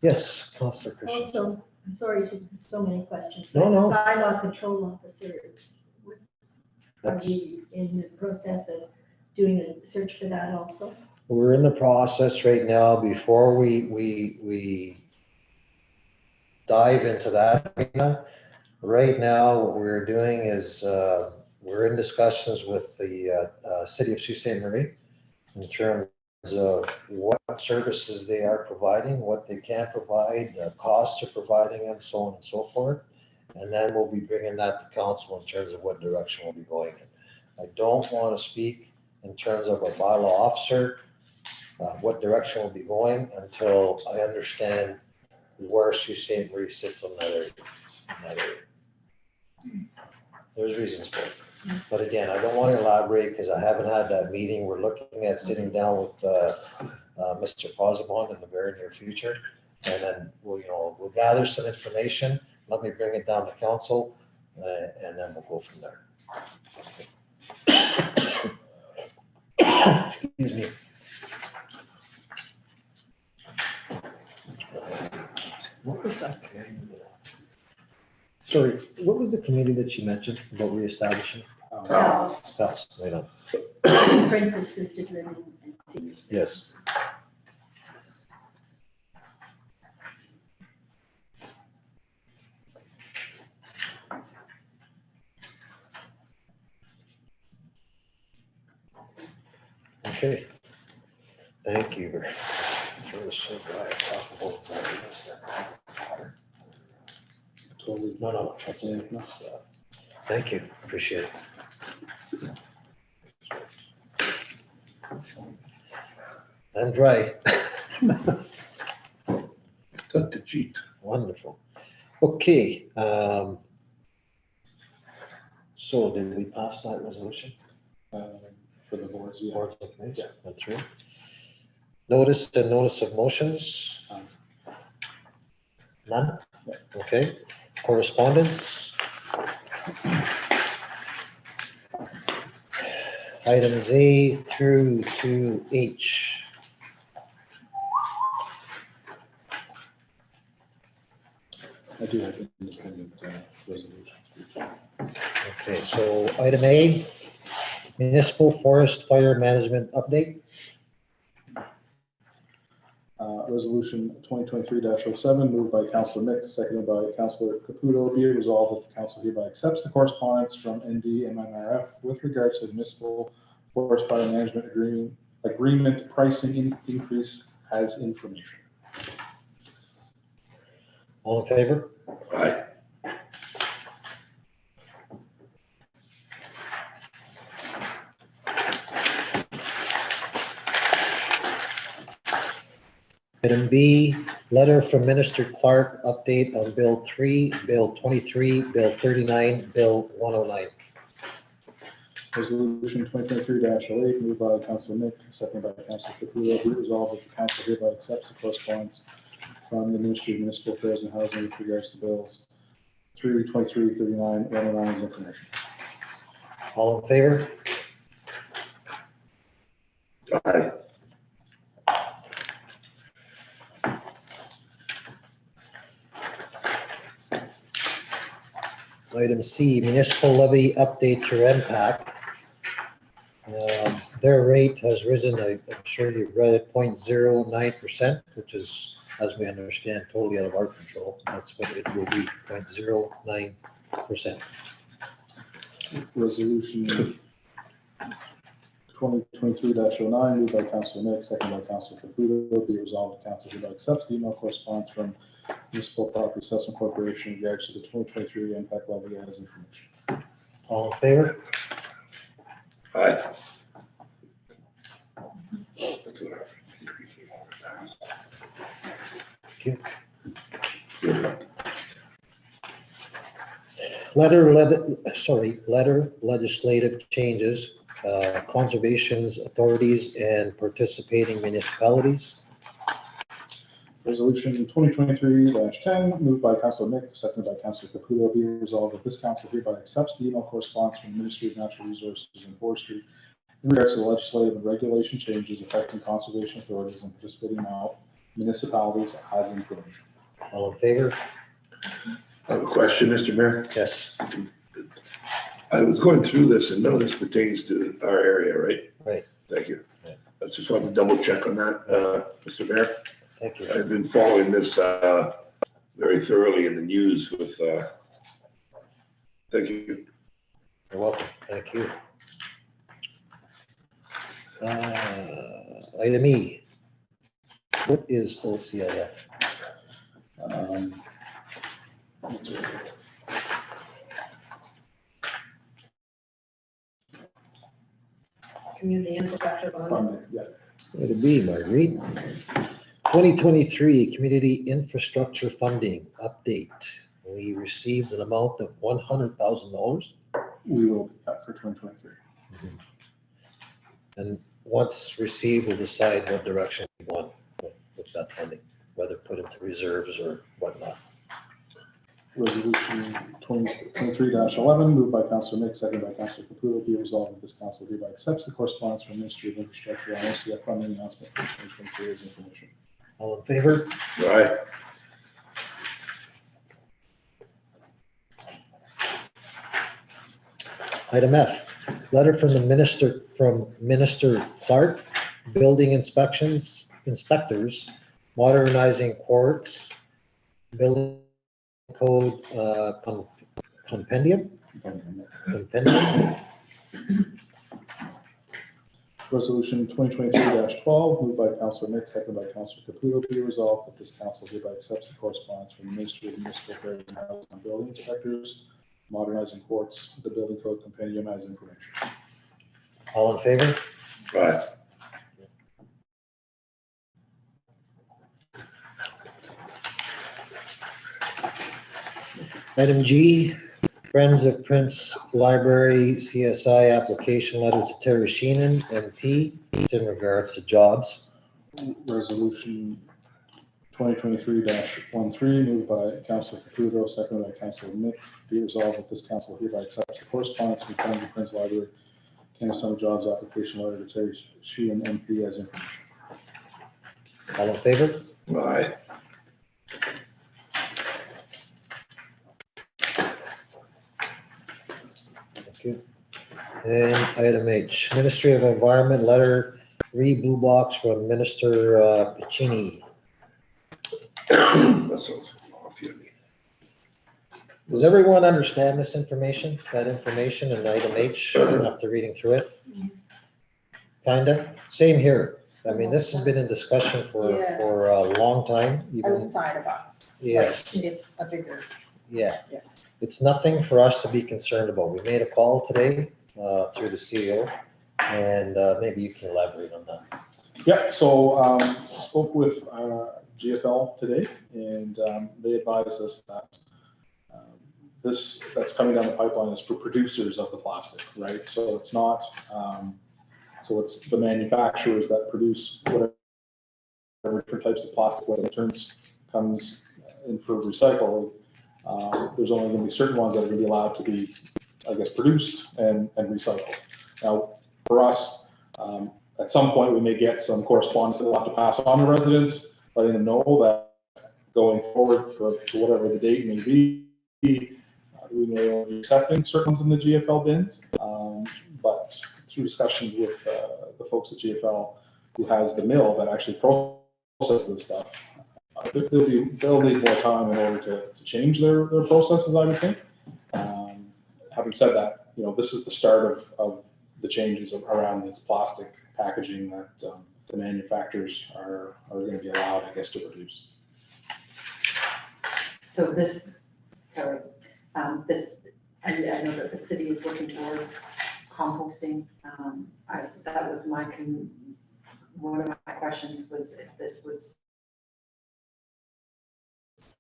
Yes, Councillor Christian. Also, I'm sorry to, so many questions. No, no. Bylaw control officer, are That's, we in the process of doing a search for that also? we're in the process right now. Before we dive into that, right now, what we're doing is, we're in discussions with the city of Sault Ste. Marie in terms of what services they are providing, what they can provide, the costs of providing them, so on and so forth. And then we'll be bringing that to council in terms of what direction we'll be going in. I don't want to speak in terms of a bylaw officer, what direction we'll be going until I understand where Sault Ste. Marie sits on that area. There's reasons for it. But again, I don't want to elaborate because I haven't had that meeting. We're looking at sitting down with Mr. Posabon in the very near future. And then we'll gather some information. Let me bring it down to council and then we'll go from there. Excuse me. What was that? Sorry, what was the committee that you mentioned about reestablishing? Health, That's, right on. Prince Assisted Living and Senior Services. Yes. Okay. Thank you. Throw this so dry, talk about that. Totally. No. That's it. No. Thank you, appreciate it. I'm dry. Took the cheat. Wonderful. Okay. So did we pass that resolution? For the boards, yeah. Boards and committees, yeah, that's right. Notice and notice of motions? None? Okay. Correspondence? Items A through to H. I do have independent resolutions. Okay, so item A, municipal forest fire management update. Resolution 2023-07, moved by Councilor Mick, seconded by Councilor Caputo. Be it resolved that the council hereby accepts the correspondence from NDMNRF with regards to the municipal forest fire management agreement pricing increase as information. All in favor? Aye. Item B, letter from Minister Clark, update on Bill 3, Bill 23, Bill 39, Bill 109. Resolution 2023-08, moved by Councilor Mick, seconded by Councilor Caputo. Be it resolved that the council hereby accepts the correspondence from the Ministry of Municipal Affairs and Housing with regards to bills 3, 23, 39, 109 as information. All in favor? Aye. Item C, municipal levy update to MPAC. Their rate has risen, I'm sure you've read it, 0.09%, which is, as we understand, totally out of our control. That's what it will be, 0.09%. Resolution 2023-09, moved by Councilor Mick, seconded by Councilor Caputo. Be it resolved, the council hereby accepts the email correspondence from Municipal Property Assessment Corporation in regards to the 2023 impact levy as information. All in favor? Aye. Letter legislative changes, conservations authorities and participating municipalities. Resolution 2023-10, moved by Councilor Mick, seconded by Councilor Caputo. Be it resolved that this council hereby accepts the email correspondence from the Ministry of Natural Resources and Forestry in regards to the legislative and regulation changes affecting conservation authorities and participating municipalities as information. All in favor? I have a question, Mr. Mayor. Yes. I was going through this and none of this pertains to our area, right? Right. Thank you. Right. I just wanted to double check on that, Mr. Mayor. Thank you. I've been following this very thoroughly in the news with, thank you. You're welcome. Thank you. Item E. What is OCIF? Community infrastructure fund. Funding, yeah. Item B, Marguerite. 2023 Community Infrastructure Funding Update. We received an amount of $100,000. We will be up for 2023. And once received, we'll decide what direction we want with that funding, whether put into reserves or whatnot. Resolution 2023-11, moved by Councilor Mick, seconded by Councilor Caputo. Be it resolved that this council hereby accepts the correspondence from the Ministry of Infrastructure on OCF funding announcement for 2023 as information. All in favor? Aye. Item F, letter from Minister Clark, building inspectors, modernizing courts, building code compendium. Resolution 2023-12, moved by Councilor Mick, seconded by Councilor Caputo. Be resolved that this council hereby accepts the correspondence from the Ministry of Municipal Affairs and Housing on building inspectors, modernizing courts, the building code compendium as information. All in favor? Aye. Item G, Friends of Prince Library CSI application letter to Terry Sheenan, MP, in regards to jobs. Resolution 2023-13, moved by Councilor Caputo, seconded by Councilor Nick. Be resolved that this council hereby accepts the correspondence from Friends of Prince Library, Canada Summer Jobs application letter to Terry Sheehan, MP, as information. All in favor? Aye. Thank you. And item H, Ministry of Environment letter, blue box from Minister Piccini. That's off you. Does everyone understand this information, that information in item H, after reading through it? Kinda, same here. I mean, this has been in discussion for a long time. even- Outside of us. Yes. Like, it's a bigger, Yeah. Yeah. It's nothing for us to be concerned about. We made a call today through the CEO, and maybe you can elaborate on that. Yeah, so spoke with GFL today, and they advised us that this that's coming down the pipeline is for producers of the plastic, right? So it's not, so it's the manufacturers that produce whatever different types of plastic, when it comes in for recycle. There's only going to be certain ones that are going to be allowed to be, I guess, produced and recycled. Now, for us, at some point, we may get some correspondence that we'll have to pass on to residents, letting them know that going forward for whatever the date may be, we may only be accepting certain ones in the GFL bins. But through discussions with the folks at GFL, who has the mill that actually processes this stuff, they'll need more time in order to change their processes, I would think. Having said that, this is the start of the changes around this plastic packaging that the manufacturers are going to be allowed, I guess, to produce. So this, sorry, I know that the city is working towards composting. That was one of my questions was if this was,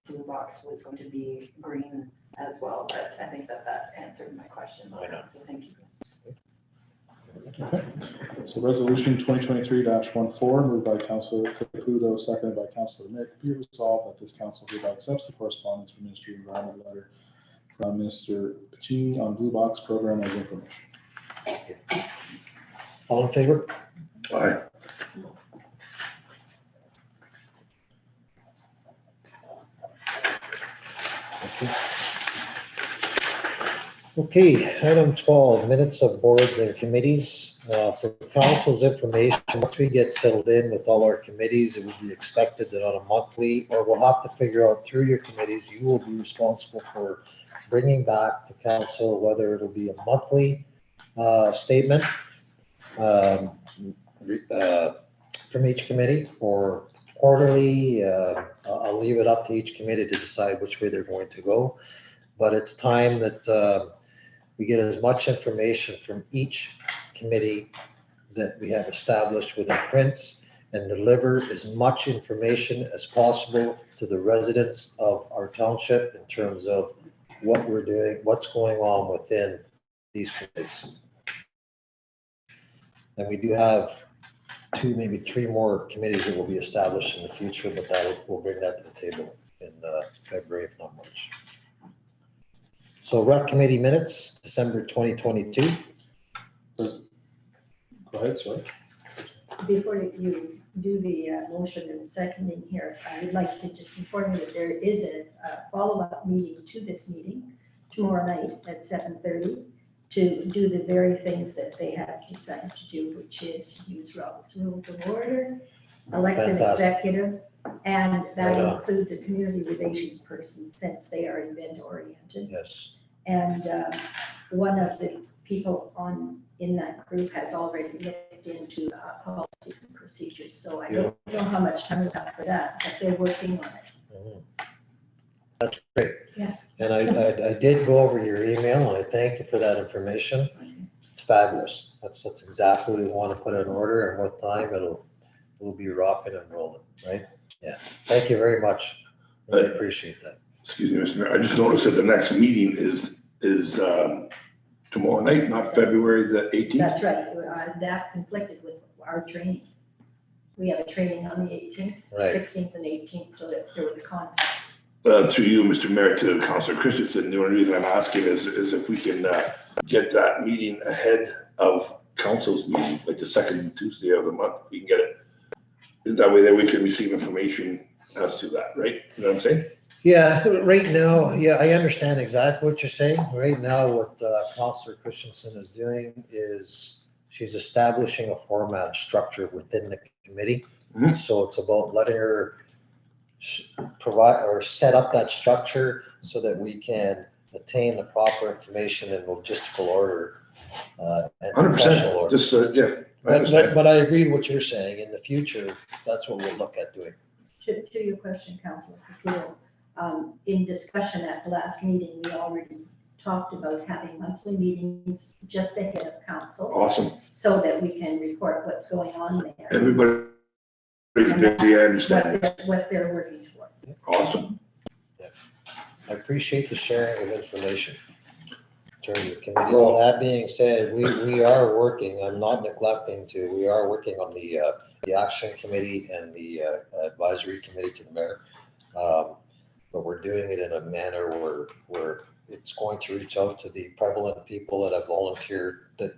blue box was going to be green as well, but I think that answered my question. Why not? So thank you. Okay, so resolution 2023-14, moved by Councilor Caputo, seconded by Councilor Nick. Be resolved that this council hereby accepts the correspondence from Ministry of Environment letter from Minister Piccini on Blue Box program as information. All in favor? Aye. Okay, item 12, minutes of boards and committees. For council's information, once we get settled in with all our committees, it would be expected that on a monthly, or we'll have to figure out through your committees, you will be responsible for bringing back to council, whether it'll be a monthly statement from each committee or quarterly. I'll leave it up to each committee to decide which way they're going to go. But it's time that we get as much information from each committee that we have established within Prince and deliver as much information as possible to the residents of our township in terms of what we're doing, what's going on within these committees. And we do have 2, maybe 3 more committees that will be established in the future, but we'll bring that to the table in February, if not March. So rec committee minutes, December 2022. Go ahead, sorry. Before you do the motion and seconding here, I would like to just inform you that there is a follow-up meeting to this meeting tomorrow night at 7:30 to do the very things that they have decided to do, which is use Robert's Rules of Order, elect an Fantastic. executive, and that Right on. includes a community relations person since they are event-oriented. Yes. And one of the people in that group has already looked into policies and procedures. So I don't know how much time we have for that, but they're working on it. Mhm. That's great. Yeah. And I did go over your email and I thank you for that information. It's fabulous. That's exactly what we want to put in order, and with time we'll be rocking and rolling, right? Yeah. Thank you very much. I appreciate that. Excuse me, Mr. Mayor, I just noticed that the next meeting is is tomorrow night, not February the 18th. That's right, that conflicted with our training. We have a training on the 18th, Right. 16th and 18th, so that there was a conflict. Through you, Mr. Mayor, to Councilor Christensen, the only reason I'm asking is if we can get that meeting ahead of council's meeting, like the second Tuesday of the month, we can get it. That way that we can receive information as to that, right? You know what I'm saying? Yeah, right now, yeah, I understand exactly what you're saying. Right now, what Counselor Christensen is doing is she's establishing a format structure within the committee. Mhm. So it's about letting her provide or set up that structure so that we can attain the proper information in logistical order. And professional 100%, order. just, yeah, I But understand. but I agree with what you're saying. In the future, that's what we'll look at doing. To your question, Councilor Capello, in discussion at the last meeting, we already talked about having monthly meetings just ahead of council Awesome. so that we can report what's going on there. Everybody's busy, I understand. What they're working towards. Awesome. I appreciate the sharing of information during the committee. Well, that being said, we are working, I'm not neglecting to, we are working on the action committee and the advisory committee to the mayor. But we're doing it in a manner where it's going to reach out to the prevalent people that have volunteered, I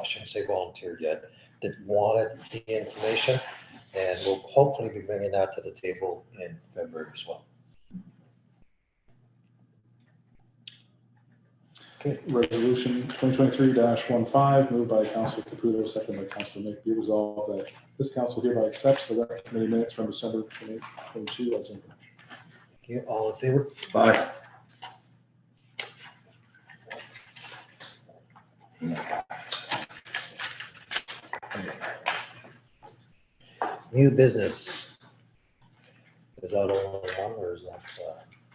shouldn't say volunteered yet, that wanted the information. And we'll hopefully be bringing that to the table in February as well. Okay. Resolution 2023-15, moved by Councilor Caputo, second by Councilor Nick. Be resolved that this council hereby accepts the rec committee minutes from December 2022 as in. Okay, all in favor? Bye. New business. Is that all one or is that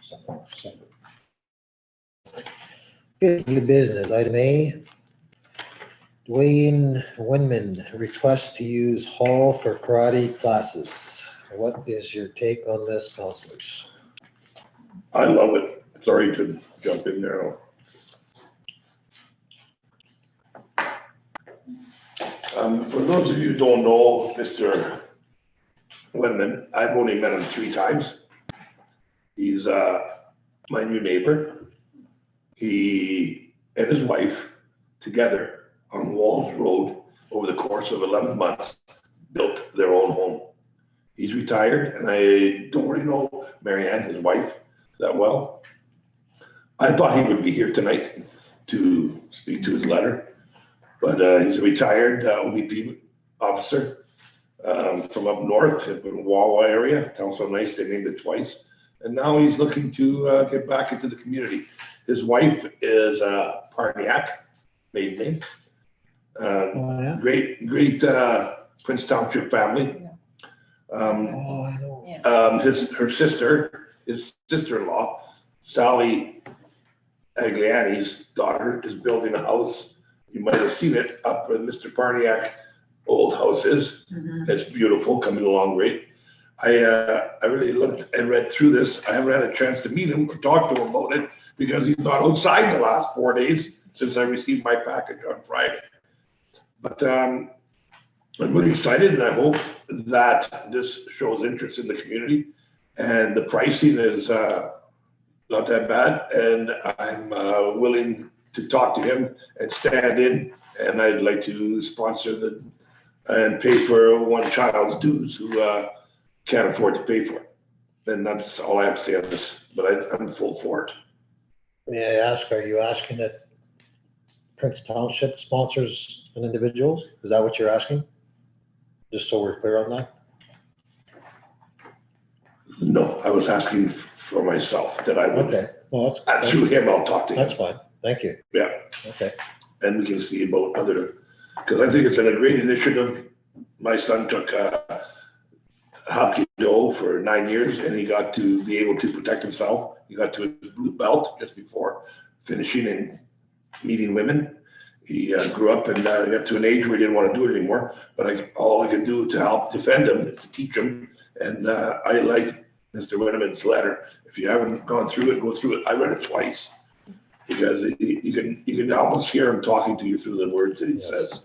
something separate? Okay, new business, item A. Dwayne Winman requests to use hall for karate classes. What is your take on this, councilors? I love it. Sorry to jump in there. For those of you who don't know Mr. Winman, I've only met him 3 times. He's my new neighbor. He and his wife together on Walls Road over the course of 11 months built their own home. He's retired, and I don't really know Marianne, his wife, that well. I thought he would be here tonight to speak to his letter, but he's a retired OVP officer from up north in the Wawa area. Town so nice, they named it twice. And now he's looking to get back into the community. His wife is Parniak, maiden name. Oh, yeah? Great Prince Township family. Oh, I know. Her sister-in-law, Sally Agliani's daughter, is building a house. You might have seen it up where Mr. Parniak old house is. It's beautiful, coming along great. I really looked and read through this. I haven't had a chance to meet him or talk to him about it because he's not outside the last 4 days since I received my package on Friday. But I'm really excited, and I hope that this shows interest in the community. And the pricing is not that bad, and I'm willing to talk to him and stand in. And I'd like to sponsor and pay for one child's dues who can't afford to pay for it. And that's all I have to say on this, but I'm full for it. May I ask, are you asking that Prince Township sponsors an individual? Is that what you're asking? Just so we're clear on that? No, I was asking for myself that I would, Okay, well, that's, through him, I'll talk to that's him. fine. Thank you. Yeah. Okay. And we can see about other, because I think it's a great initiative. My son took Hapkido for 9 years, and he got to be able to protect himself. He got to his blue belt just before finishing and meeting women. He grew up and got to an age where he didn't want to do it anymore. But all I could do to help defend him is to teach him. And I like Mr. Winman's letter. If you haven't gone through it, go through it. I read it twice. Because you can almost hear him talking to you through the words that he Yes. says.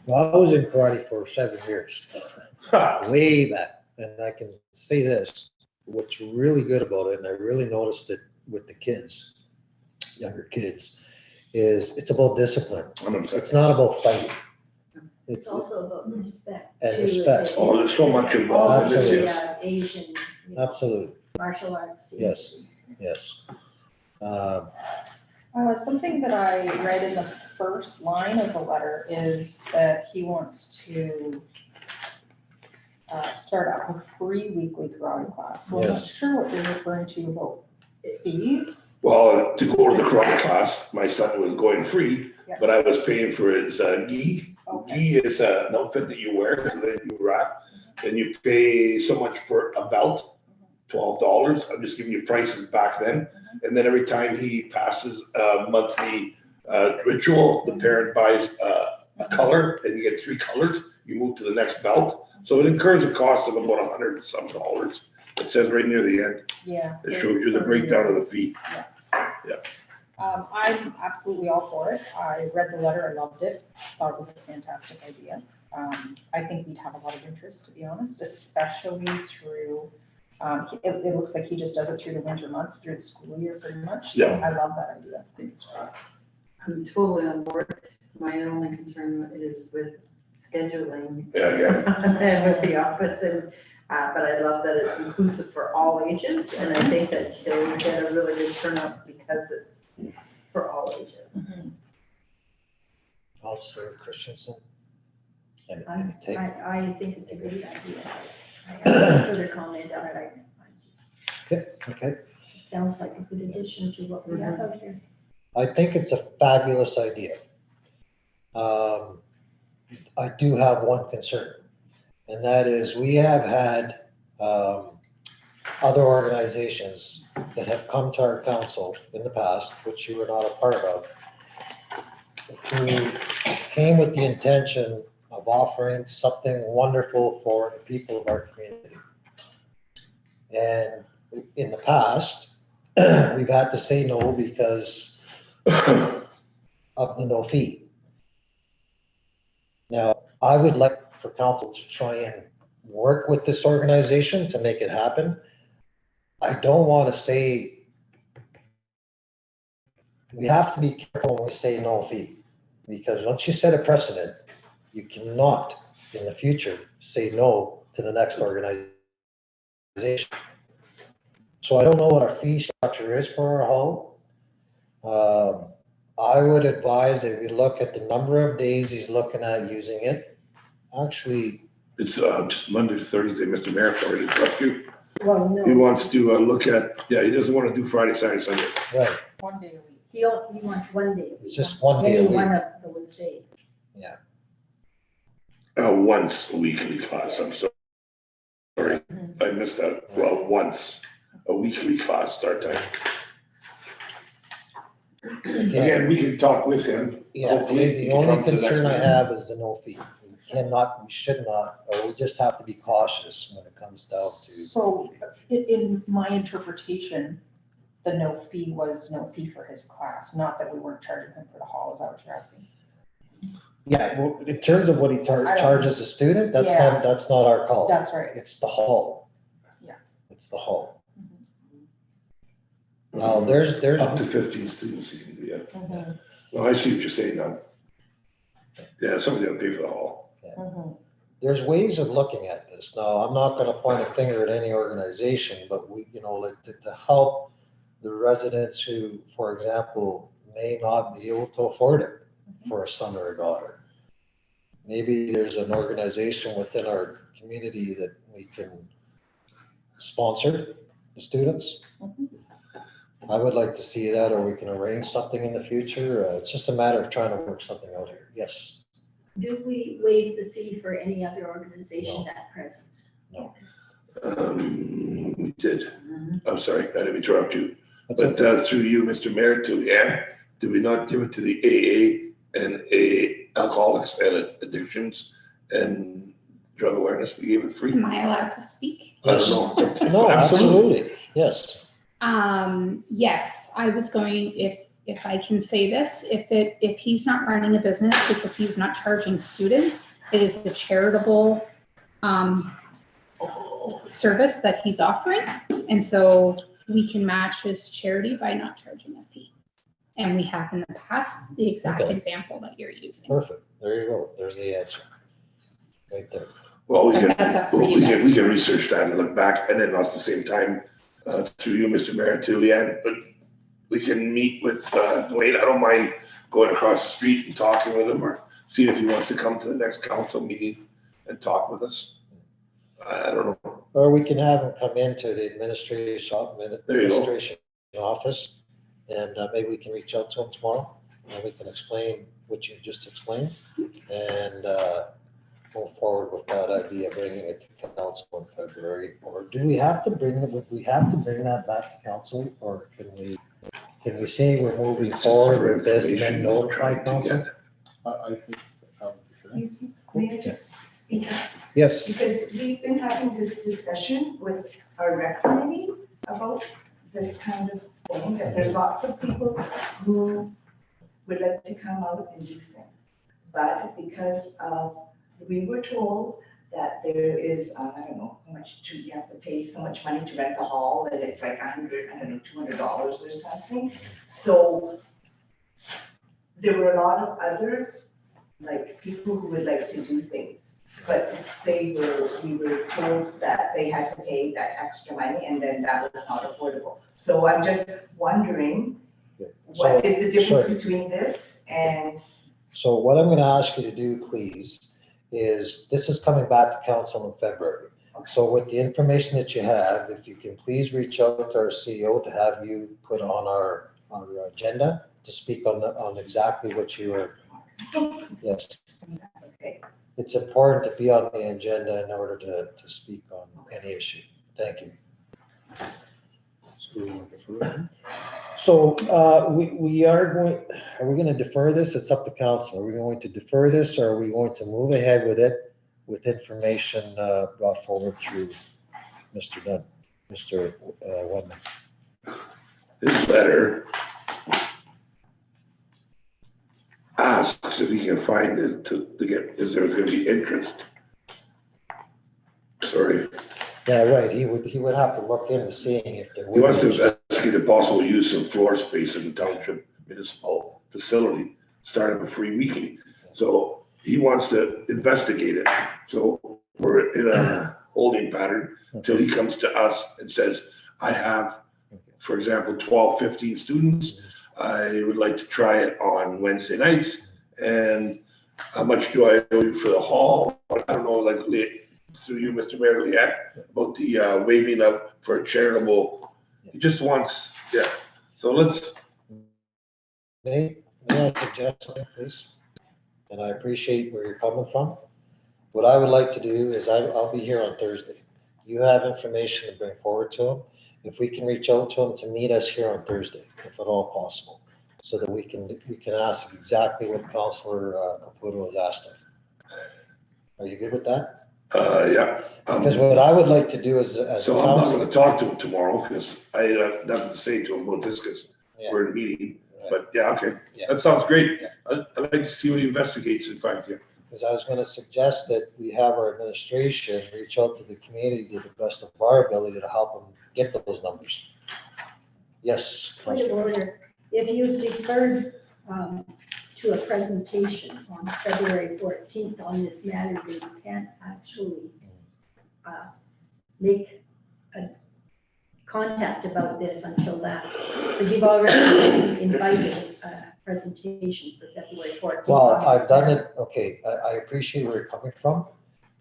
Well, I was in karate for 7 years, way back, and I can say this, what's really good about it, and I really noticed it with the kids, younger kids, is it's about discipline. It's not about fighting. It's also about respect. And too, respect. Oh, there's so much involved in this, All the, yes. Asian, you know, Absolutely, martial arts. Yes. yes. Something that I read in the first line of the letter is that he wants to start up a free weekly karate class. So I'm not Yes. sure what you're referring to about fees. Well, to go to the karate class, my son was going free, Yeah. but I was paying for his gi. Okay. Gi is an outfit that you wear, so that you wrap, and you pay so much for a belt, $12. I'm just giving you prices back then. And then every time he passes a monthly ritual, the parent buys a color, and you get 3 colors. You move to the next belt. So it incurs a cost of about $100 and some dollars. It says right near the end. Yeah. It shows you the breakdown of the fee. I'm absolutely all for it. I read the letter, I loved it, thought it was a fantastic idea. I think we'd have a lot of interest, to be honest, especially through, it looks like he just does it through the winter months, through the school year pretty much. So Yeah. I love that idea. I think it's great. I'm totally on board. My only concern is with scheduling. Yeah. And with the office and, but I love that it's inclusive for all ages. And I think that they'll get a really good turnout because it's for all ages. Counselor Christensen? I Take- I think it's a great idea. I have no further comment on it. I just, Okay, it sounds like a good addition to what we have out here. I think it's a fabulous idea. I do have one concern, and that is we have had other organizations that have come to our council in the past, which you were not a part of, who came with the intention of offering something wonderful for the people of our community. And in the past, we've had to say no because of the no fee. Now, I would like for council to try and work with this organization to make it happen. I don't want to say, we have to be careful when we say no fee, because once you set a precedent, you cannot in the future say no to the next organization. So I don't know what our fee structure is for our hall. I would advise that we look at the number of days he's looking at using it. Actually, It's just Monday to Thursday, Mr. Mayor, sorry to interrupt you. Well, He no, wants to look at, yeah, he doesn't want to do Friday, Saturday, Sunday. right, One day a week. he wants 1 day. it's just 1 day a Any week. one of those days. Once a weekly class, I'm sorry. I missed that. Well, once a weekly class start time. Again, we can talk with him. Yeah, Hopefully, the he can only come to the next concern I meeting. have is the no fee. We cannot, we should not, or we just have to be cautious when it comes down to. So in my interpretation, the no fee was no fee for his class, not that we weren't charging him for the hall. Is that what you're asking? Yeah, well, in terms of what he I don't- charges a student, that's Yeah. that's not our call. That's right. It's the hall. Yeah. It's the hall. Now, there's, Up to 15 students you can do, yeah. Mhm, Well, I see what you're saying now. Yeah, somebody's gonna pay for the hall. there's ways of looking at this. Now, I'm not gonna point a finger at any organization, but we, like to help the residents who, for example, may not be able to afford it for a son or a daughter. Maybe there's an organization within our community that we can sponsor the students. I would like to see that, or we can arrange something in the future. It's just a matter of trying to work something out here. Yes. Do we waive the fee for any other organization No. at present? We did. I'm sorry, I didn't interrupt you. That's But through you, Mr. Mayor, to Ann, did we not give it to the AA and Alcoholics and Addictions and Drug Awareness? We gave it free? Am I allowed to speak? I don't know. No, absolutely. Yes. Yes, I was going, if I can say this, if he's not running a business because he's not charging students, it is a charitable service that he's offering. And so we can match his charity by not charging a fee. And we have in the past the exact Okay. example that you're using. Perfect. There you go. There's the answer. Right there. Well, we can, That's up for well, you we can, guys. we can research that and look back, and then at the same time, through you, Mr. Mayor, too, Leanne, but we can meet with, Dwayne. I don't mind going across the street and talking with him, or seeing if he wants to come to the next council meeting and talk with us. I don't know. Or we can have him come into the administration office, and maybe we can reach out to him tomorrow, and we can explain what you just explained, and move forward with that idea, bringing it to council in February. Or do we have to bring it, would we have to bring that back to council, or can we say we're moving It's just forward for with this and then information notify we're trying to council? get. I think. Excuse me, may I just speak up? Yes, Because we've been having this discussion with our rec committee about this kind of thing, that there's lots of people who would like to come out and do things. But because we were told that there is, I don't know, how much you have to pay so much money to rent the hall, and it's like $200 or something. So there were a lot of other, like, people who would like to do things. But we were told that they had to pay that extra money, and then that was not affordable. So I'm just wondering, what is the difference sorry. between this and? So what I'm gonna ask you to do, please, is this is coming back to council in February. So with the information that you have, if you can please reach out to our CEO to have you put on our agenda to speak on exactly what you are. Yes, Okay. it's important to be on the agenda in order to speak on any issue. Thank you. So we want to defer. So we are we going to defer this? It's up to council. Are we going to defer this, or are we going to move ahead with it with information brought forward through Mr. Dunn, Mr. Wedman? This letter asks if he can find it to get, is there gonna be interest? Sorry, Yeah, right. He would have to look into seeing if there he would wants to be. investigate the possible use of floor space in the township municipal facility, start of a free weekly. So he wants to investigate it. So we're in a holding pattern until he comes to us and says, I have, for example, 12, 15 students. I would like to try it on Wednesday nights. And how much do I owe you for the hall? I don't know, like through you, Mr. Mayor, about the waiving of for a charitable. He just wants, yeah. So let's, May I suggest something, please? And I appreciate where you're coming from. What I would like to do is I'll be here on Thursday. You have information to bring forward to him. If we can reach out to him to meet us here on Thursday, if at all possible, so that we can ask exactly what Councillor Caputo has asked him. Are you good with that? yeah. Because what I would like to do is, as a So I'm not council. gonna talk to him tomorrow because I have nothing to say to him about this because Yeah. we're in a meeting. But yeah, okay, Yeah. that sounds great. I'd like to see what he investigates in fact, yeah. Because I was going to suggest that we have our administration reach out to the community to the best of our ability to help them get those numbers. Yes. Point of order, if you deferred to a presentation on February 14th on this matter, then you can't actually make a contact about this until that, because you've already invited a presentation for February 14th. Well, on I've this done matter. it, okay, I appreciate where you're coming from,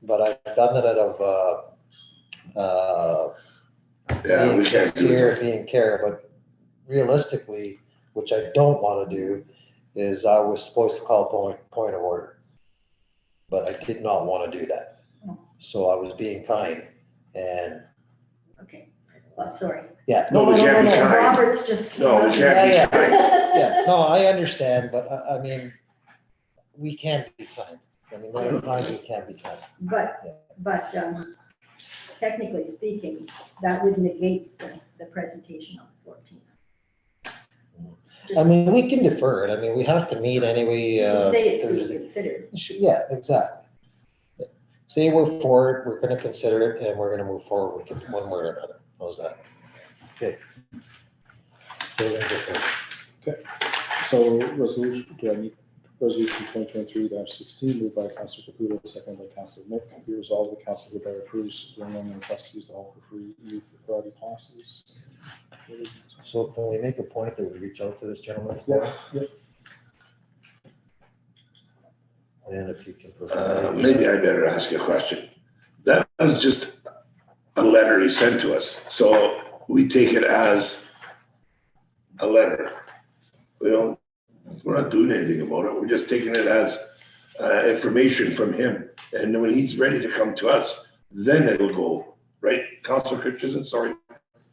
but I've done it out of Yeah, we being can't do sincere, it. being care, but realistically, which I don't want to do, is I was supposed to call point of order. But I did not want to do that. So I was being kind and, Okay, well, sorry. yeah. No, we can't be kind. Robert's just. No, we can't be Yeah, kind. Yeah, no, I understand, but I mean, we can't be kind. I mean, there are times we can't be kind. But technically speaking, that would negate the presentation on the 14th. I mean, we can defer it. I mean, we have to meet anyway, You can say it's being Thursday. considered. Yeah, exactly. Say we're for it, we're gonna consider it, and we're gonna move forward with it one way or another. How's that? Okay. So we're gonna defer. So resolution, do I need resolution 2023-16, moved by Councilor Caputo, seconded by Councilor Nick. Be resolved, the council hereby approves the young request to use the hall for free youth karate classes. So can we make a point that we reach out to this gentleman? Yeah, yeah. And if you can provide. Maybe I better ask you a question. That was just a letter he sent to us, so we take it as a letter. We're not doing anything about it, we're just taking it as information from him. And when he's ready to come to us, then it'll go, right, Councilor Christensen, sorry,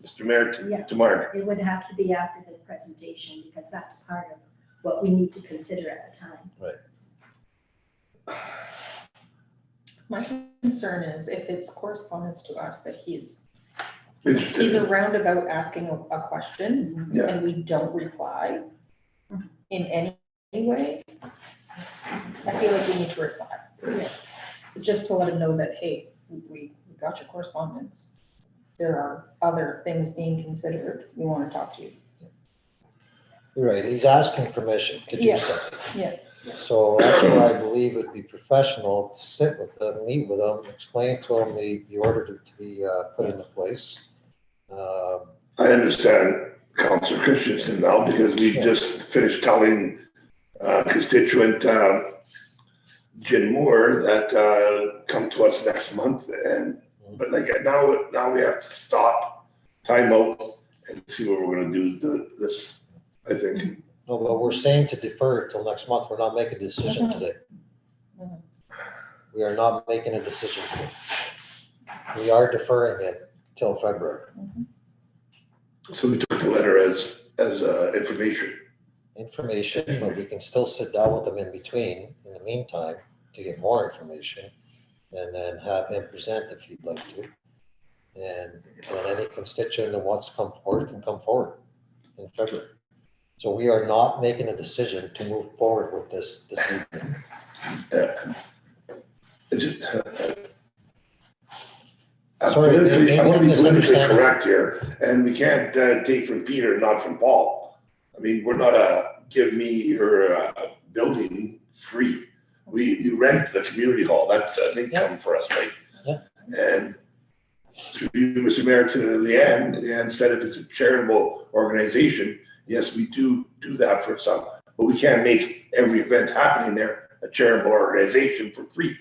Mr. Mayor, Yeah. to Mark. It would have to be after the presentation because that's part of what we need to consider at the time. My concern is if it's correspondence to us that he's Interested. a roundabout asking a question Yeah. and we don't reply in any way, I feel like we need to reply. Just to let him know that, hey, we got your correspondence. There are other things being considered. We want to talk to you. You're right, he's asking permission to do Yeah. something. Yeah. So that's why I believe it'd be professional to sit with them, meet with them, explain to them the order to be put into place. I understand Councilor Christensen now because we just finished telling constituent Jen Moore that come to us next month but like now we have to stop, time out and see what we're gonna do this, I think. No, but we're saying to defer it till next month. We're not making a decision today. Mhm. We are not making a decision today. We are deferring it till February. So we took the letter as information. But we can still sit down with them in between, in the meantime, to get more information. And then have him present if you'd like to. And any constituent that wants to come forward can come forward in February. So we are not making a decision to move forward with this evening. Sorry, maybe I want to be politically misunderstanding. correct here, and we can't take from Peter, not from Paul. I mean, we're not give me your building free. You rent the community hall, that's an income for us, right? Yeah. And through you, Mr. Mayor, to Leanne said if it's a charitable organization, yes, we do that for some, but we can't make every event happening there a charitable organization for free.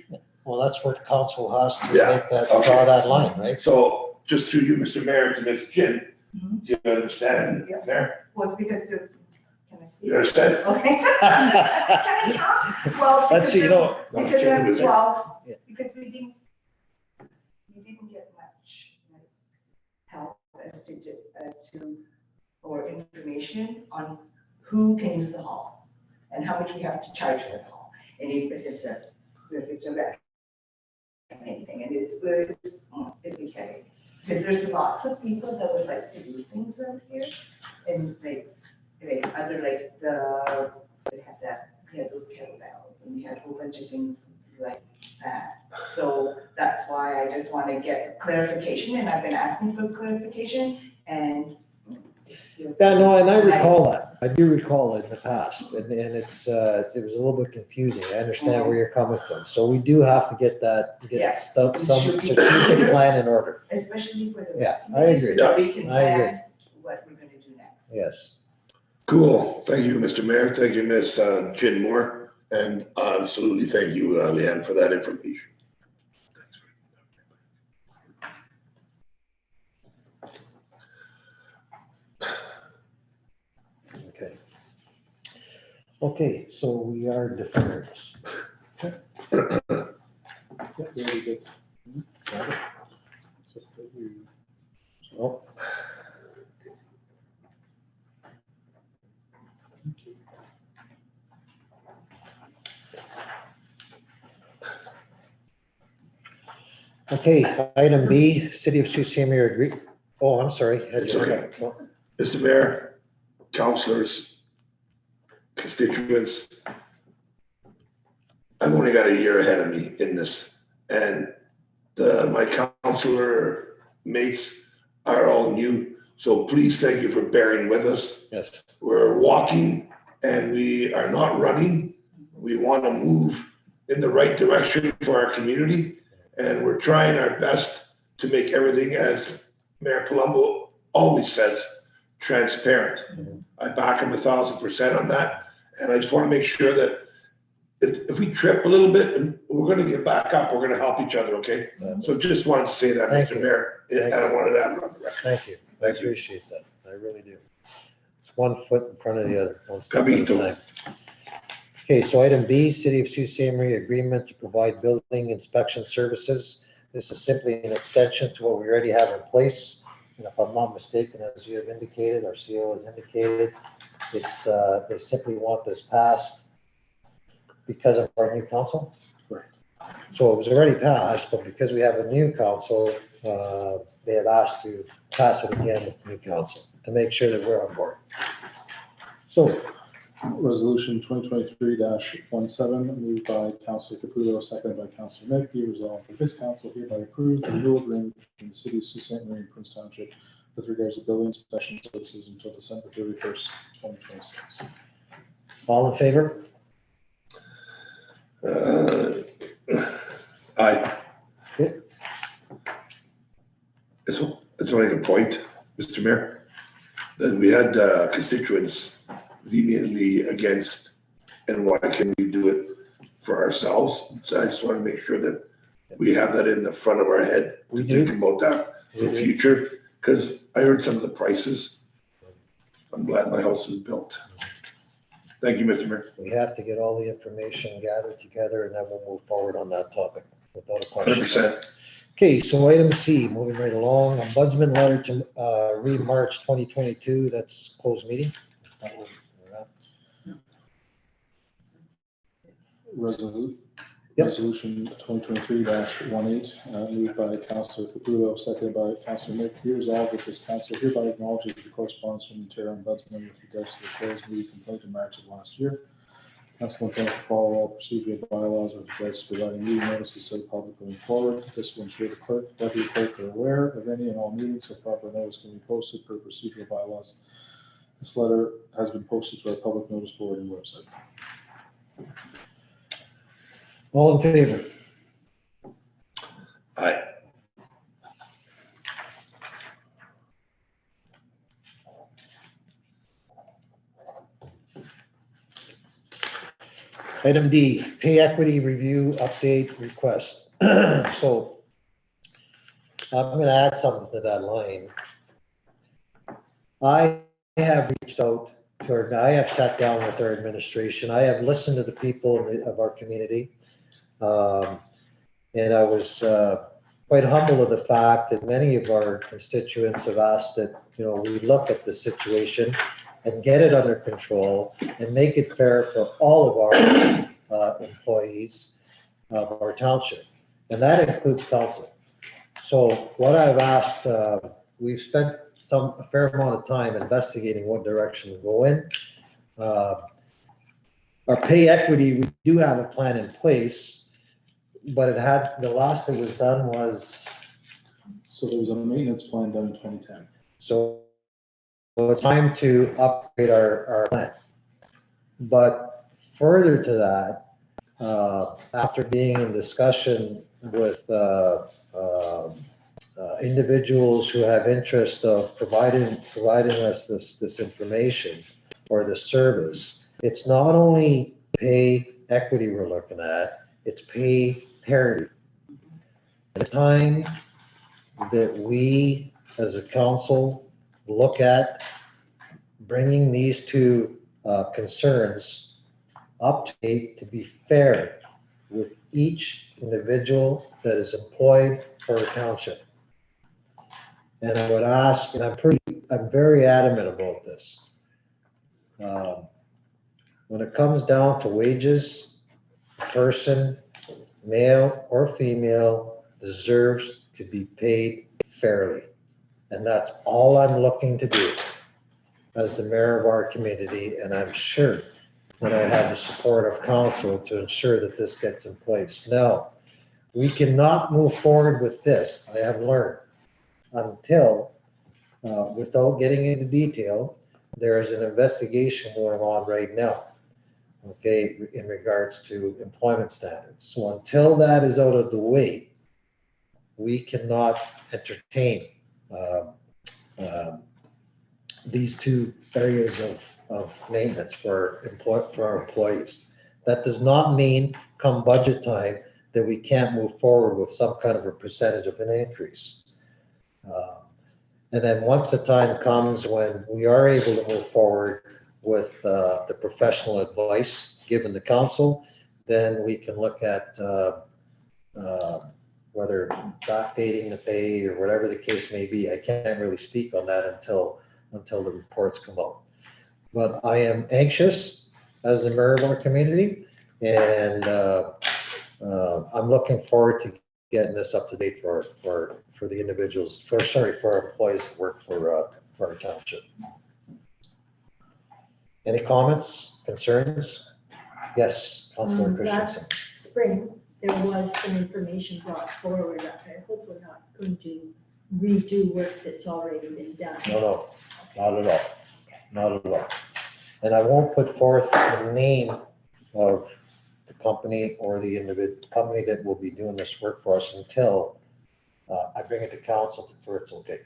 Well, that's where council has to Yeah, make that, okay. draw that line, right? So just through you, Mr. Mayor, to Ms. Jin, Mhm. do you understand, Yeah. Mayor? Well, it's because the, can I speak? You understand? Okay. Can I talk? Well, That's, you know, No, because, Jin was there. well, Yeah. because we didn't get much like, help as to, or information on who can use the hall and how much we have to charge for the hall. And if it's a rec, anything, and it's okay. Because there's lots of people that would like to do things out here, and like other like we had those kettlebells, and we had a whole bunch of things like that. So that's why I just want to get clarification, and I've been asking for clarification, and it's still. Yeah, no, and I recall that. I do recall it in the past, and it's, it was a little bit confusing. I understand where you're coming from. So we do have to get Yes, some it should be. strategic plan in order. Especially for the. Yeah, I agree. So we can I agree. plan what we're gonna do next. Yes. Cool. Thank you, Mr. Mayor. Thank you, Ms. Jin Moore. And absolutely thank you, Leanne, for that information. Okay. Okay, so we are deferring this. Yeah, very good. Second? So that you- Oh, okay, item B, City of Sault Ste. Marie agree. Oh, I'm sorry. It's okay. Mr. Mayor, councilors, constituents, I've only got a year ahead of me in this, and my counselor mates are all new. So please thank you for bearing with us. Yes. We're walking and we are not running. We want to move in the right direction for our community. And we're trying our best to make everything, as Mayor Palumbo always says, transparent. I back him 1,000% on that. And I just want to make sure that if we trip a little bit, and we're going to get back up, we're going to help each other, okay? So just wanted to say that, Thank Mr. you. Mayor. Thank I you. wanted to add it on the record. Thank you. I Thank you. appreciate that. I really do. It's one foot in front of the other, one step at a Capito. time. Okay, so item B, City of Sault Ste. Marie agreement to provide building inspection services. This is simply an extension to what we already have in place. And if I'm not mistaken, as you have indicated, our CEO has indicated, it's, they simply want this passed because of our new council. Correct. So it was already passed, but because we have a new council, they have asked to pass it again with the new council to make sure that we're on board. So, Resolution 2023-17, moved by Councilor Caputo, seconded by Councilor Mick, be resolved that this council hereby approves the renewal agreement between the city of Sault Ste. Marie and Prince Township with regards to building inspection services until December 31st, 2026. all in favor? Aye. Okay. It's only a point, Mr. Mayor, that we had constituents vehemently against, and why can we do it for ourselves? So I just want to make sure that we have that in the front of our head to We do. think about that for We do. future, because I heard some of the prices. I'm glad my house is built. Thank you, Mr. Mayor. We have to get all the information gathered together and then we'll move forward on that topic without a question. 100%. Okay, so item C, moving right along, ombudsman letter to read March 2022, that's closed meeting. Yep. Resolution 2023-18, moved by Councilor Caputo, seconded by Councilor Mick, be resolved that this council hereby acknowledges the correspondence from the Ontario Ombudsman with regards to the closed meeting complaint in March of last year. Council intends to follow all procedural bylaws with regards to providing meeting notices to the public going forward. This will ensure the clerk, deputy clerk are aware of any and all meetings, so proper notice can be posted per procedural bylaws. This letter has been posted to our public notice board and website. All in favor? Aye. Item D, pay equity review update request. So I'm gonna add something to that line. I have reached out to our, I have sat down with our administration. I have listened to the people of our community. And I was quite humble of the fact that many of our constituents have asked that, you know, we look at the situation and get it under control and make it fair for all of our employees of our township. And that includes council. So what I've asked, we've spent a fair amount of time investigating what direction to go in. Our pay equity, we do have a plan in place, but the last that was done was, So there was a maintenance plan done in 2010. so it's time to upgrade our plan. But further to that, after being in discussion with individuals who have interest of providing us this information or this service, it's not only pay equity we're looking at, it's pay parity. It's time that we, as a council, look at bringing these two concerns up to date to be fair with each individual that is employed for a township. And I would ask, and I'm very adamant about this. When it comes down to wages, a person, male or female, deserves to be paid fairly. And that's all I'm looking to do as the mayor of our community. And I'm sure that I have the support of council to ensure that this gets in place. Now, we cannot move forward with this, I have learned, until, without getting into detail, there is an investigation going on right now, okay, in regards to employment standards. So until that is out of the way, we cannot entertain these two areas of maintenance for our employees. That does not mean come budget time that we can't move forward with some kind of a percentage of an increase. And then once the time comes when we are able to move forward with the professional advice given the council, then we can look at whether backdating the pay or whatever the case may be. I can't really speak on that until the reports come out. But I am anxious as the mayor of our community, and I'm looking forward to getting this up to date for the individuals, for our employees that work for our township. Any comments, concerns? Yes, Councilor Christensen. Last spring, there was some information brought forward. I hope we're not going to redo work that's already been done. No, not at all. Not at all. And I won't put forth the name of the company or the company that will be doing this work for us until I bring it to council for it's okay.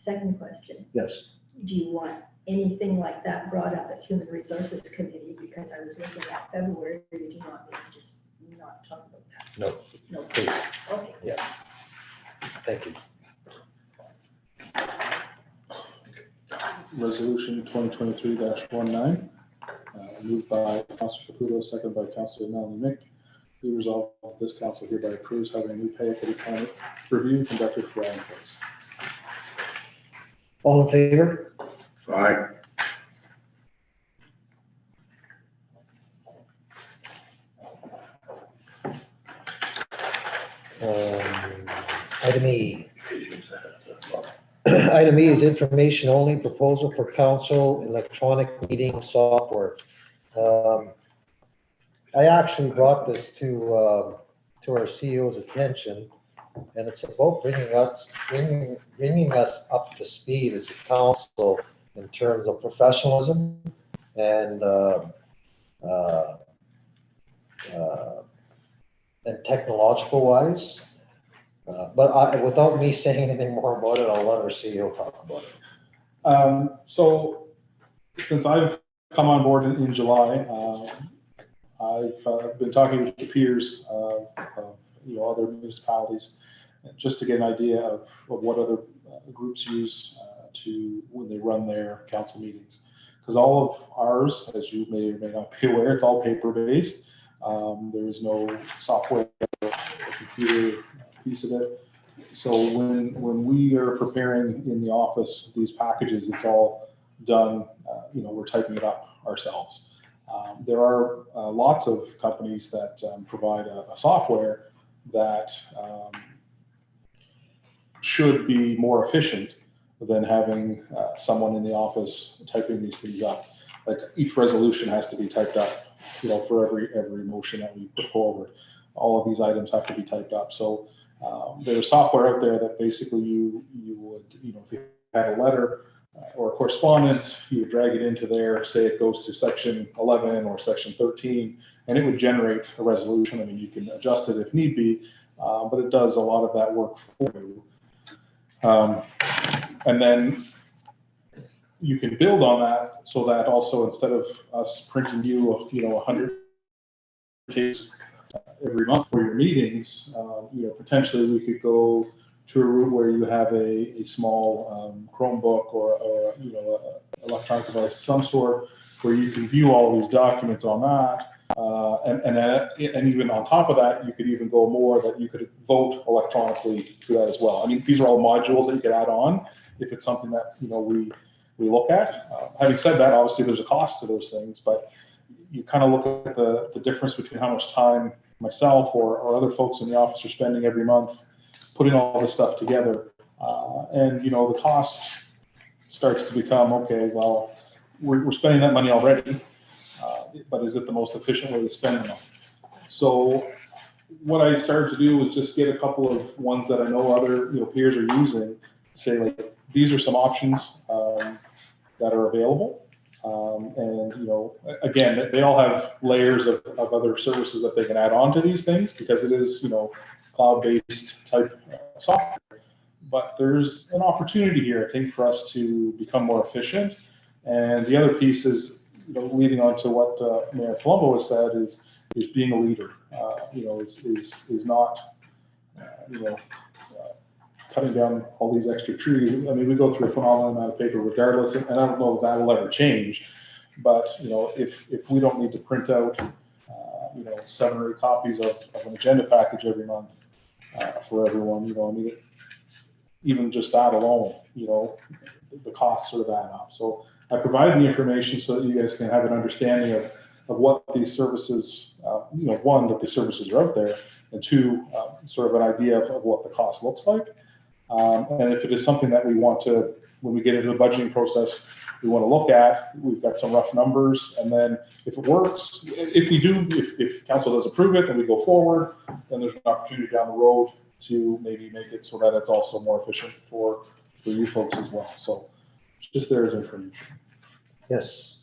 Second question, Yes. do you want anything like that brought up at Human Resources Committee? Because I was looking at February, you do not need to just not talk about that. No, No, please. okay. Thank you. Resolution 2023-19, moved by Councilor Caputo, seconded by Councilor Melanie Mick. Be resolved, this council hereby approves having a new pay equity plan review conducted for all employees. All in favor? Aye. Item E. Item E is information only, proposal for council electronic meeting software. I actually brought this to our CEO's attention, and it's about bringing us up to speed as a council in terms of professionalism and technological wise. But without me saying anything more about it, I'll let our CEO talk about it. So since I've come on board in July, I've been talking with the peers of other municipalities just to get an idea of what other groups use when they run their council meetings. Because all of ours, as you may or may not be aware, it's all paper-based. There is no software or computer piece of it. So when we are preparing in the office these packages, it's all done, we're typing it up ourselves. There are lots of companies that provide a software that should be more efficient than having someone in the office typing these things up. Like each resolution has to be typed up, for every motion that we put forward. All of these items have to be typed up. So there's software out there that basically you would, if you had a letter or a correspondence, you would drag it into there, say it goes to section 11 or section 13, and it would generate a resolution. I mean, you can adjust it if need be, but it does a lot of that work for you. And then you can build on that so that also instead of us printing you, 100 pages every month for your meetings, potentially we could go to a route where you have a small Chromebook or electronic device of some sort where you can view all these documents on that. And even on top of that, you could even go more that you could vote electronically through that as well. I mean, these are all modules that you could add on if it's something that, we look at. Having said that, obviously there's a cost to those things, but you kind of look at the difference between how much time myself or other folks in the office are spending every month putting all this stuff together. And the cost starts to become, okay, well, we're spending that money already. but is it the most efficient way to spend the money? So what I started to do was just get a couple of ones that I know other, peers are using, say like, these are some options that are available. And, again, they all have layers of other services that they can add on to these things because it is, cloud-based type software. But there's an opportunity here, I think, for us to become more efficient. And the other piece is, leading on to what Mayor Colombo has said is being a leader. Is not, cutting down all these extra trees. I mean, we go through a phenomenal amount of paper regardless, and I don't know if that will ever change. But, if we don't need to print out, 7 or 8 copies of an agenda package every month for everyone, even just that alone, the costs sort of add up. So I provided the information so that you guys can have an understanding of what these services, one, that the services are out there, and two, sort of an idea of what the cost looks like. And if it is something that we want to, when we get into the budgeting process, we want to look at, we've got some rough numbers, and then if it works, if council does approve it and we go forward, then there's an opportunity down the road to maybe make it so that it's also more efficient for you folks as well. So just there as information. Yes.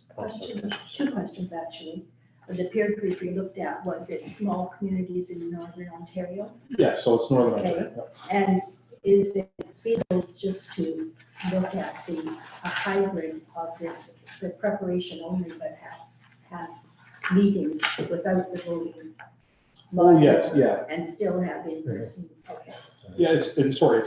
Two questions, actually. The peer group we looked at, was it small communities in northern Ontario? Yeah, so it's Northern Okay. Ontario. And is it feasible just to look at a hybrid of this, the preparation only, but have meetings without the voting? Oh, yes, yeah. And still have in-person, okay. Yeah, it's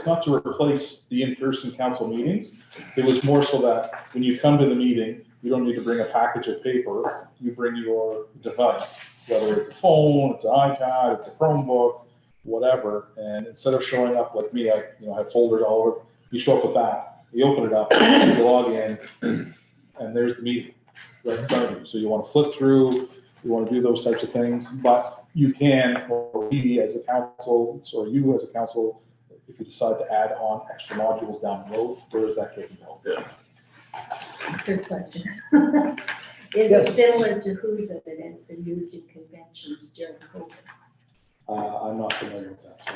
not to replace the in-person council meetings. It was more so that when you come to the meeting, you don't need to bring a package of paper. You bring your device, whether it's a phone, it's an iPad, it's a Chromebook, whatever. And instead of showing up like me, I have folders all over. You show up with that. You open it up, you log in, and there's the meeting right in front of you. So you want to flip through, you want to do those types of things, but you can, or we as a council, or you as a council, if you decide to add on extra modules down the road, there is that capability. Yeah. Third question. Is it similar to HUSA that has been used in conventions during COVID? I'm not familiar with that, so I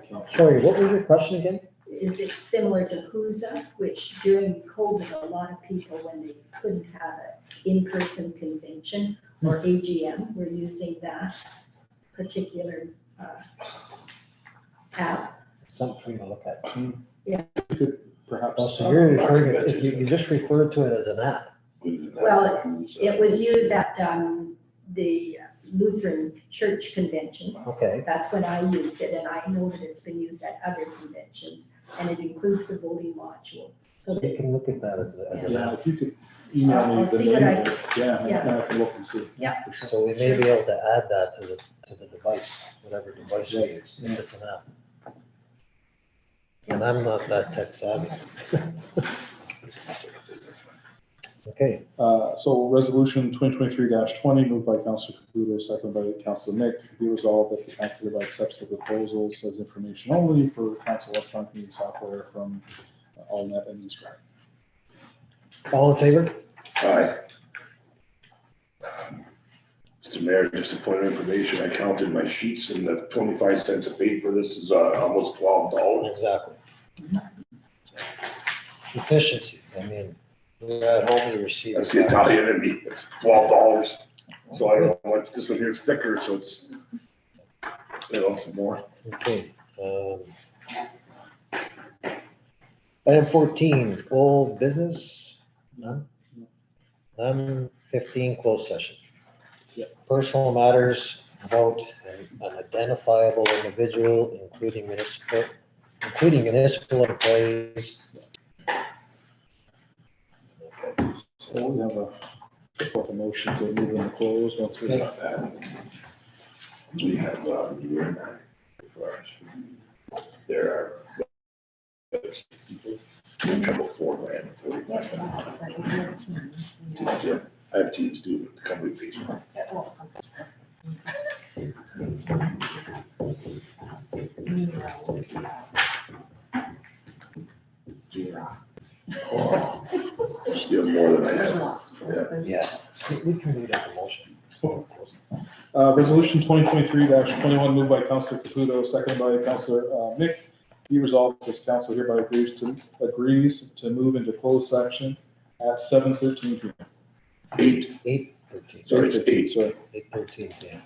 can't. Sorry, what was your question again? Is it similar to HUSA, which during COVID, a lot of people, when they couldn't have an in-person convention or AGM, were using that particular app? Something for you to look at. Perhaps. Oh, so you're referring, you just referred to it as an app. Well, it was used at the Lutheran Church Convention. Okay. That's when I used it, and I know that it's been used at other conventions, and it includes the voting module. So You that, can look at that as an Yeah, app. if you could email me I'll the see what name I of it, yeah, yeah. and I can look and see. Yeah. For sure. So we may be able to add that to the device, whatever device we use, if it's an app. And I'm not that tech savvy. Okay, So resolution 2023-20 moved by Councilor Caputo, seconded by Councilor Mick, be resolved that the council hereby accepts the proposals as information only for council electronic meeting software from AllNet and eScribe. all in favor? Aye. Mr. Mayor, just a point of information, I counted my sheets and the 25 cents a paper, this is almost $12. Exactly. Efficiency, I mean, we're at home, you receive. That's the Italian in me, it's $12. So I don't know what, this one here is thicker, so it's, some more. Okay. Item 14, old business, none? None, 15, closed session. Personal matters about an identifiable individual, including municipal employees. So we have a motion to move in the close once we have that. We have, there are a couple $4 grand, $45. I have teams do the company pays for must be more than I There's have. lots. Yeah, we can read out the motion. Resolution 2023-21 moved by Councilor Caputo, seconded by Councilor Mick. Be resolved, this council hereby agrees to move into closed section at 7:13 p.m. 8, 8:13. Sorry, it's 8. Sorry. 8:13 p.m.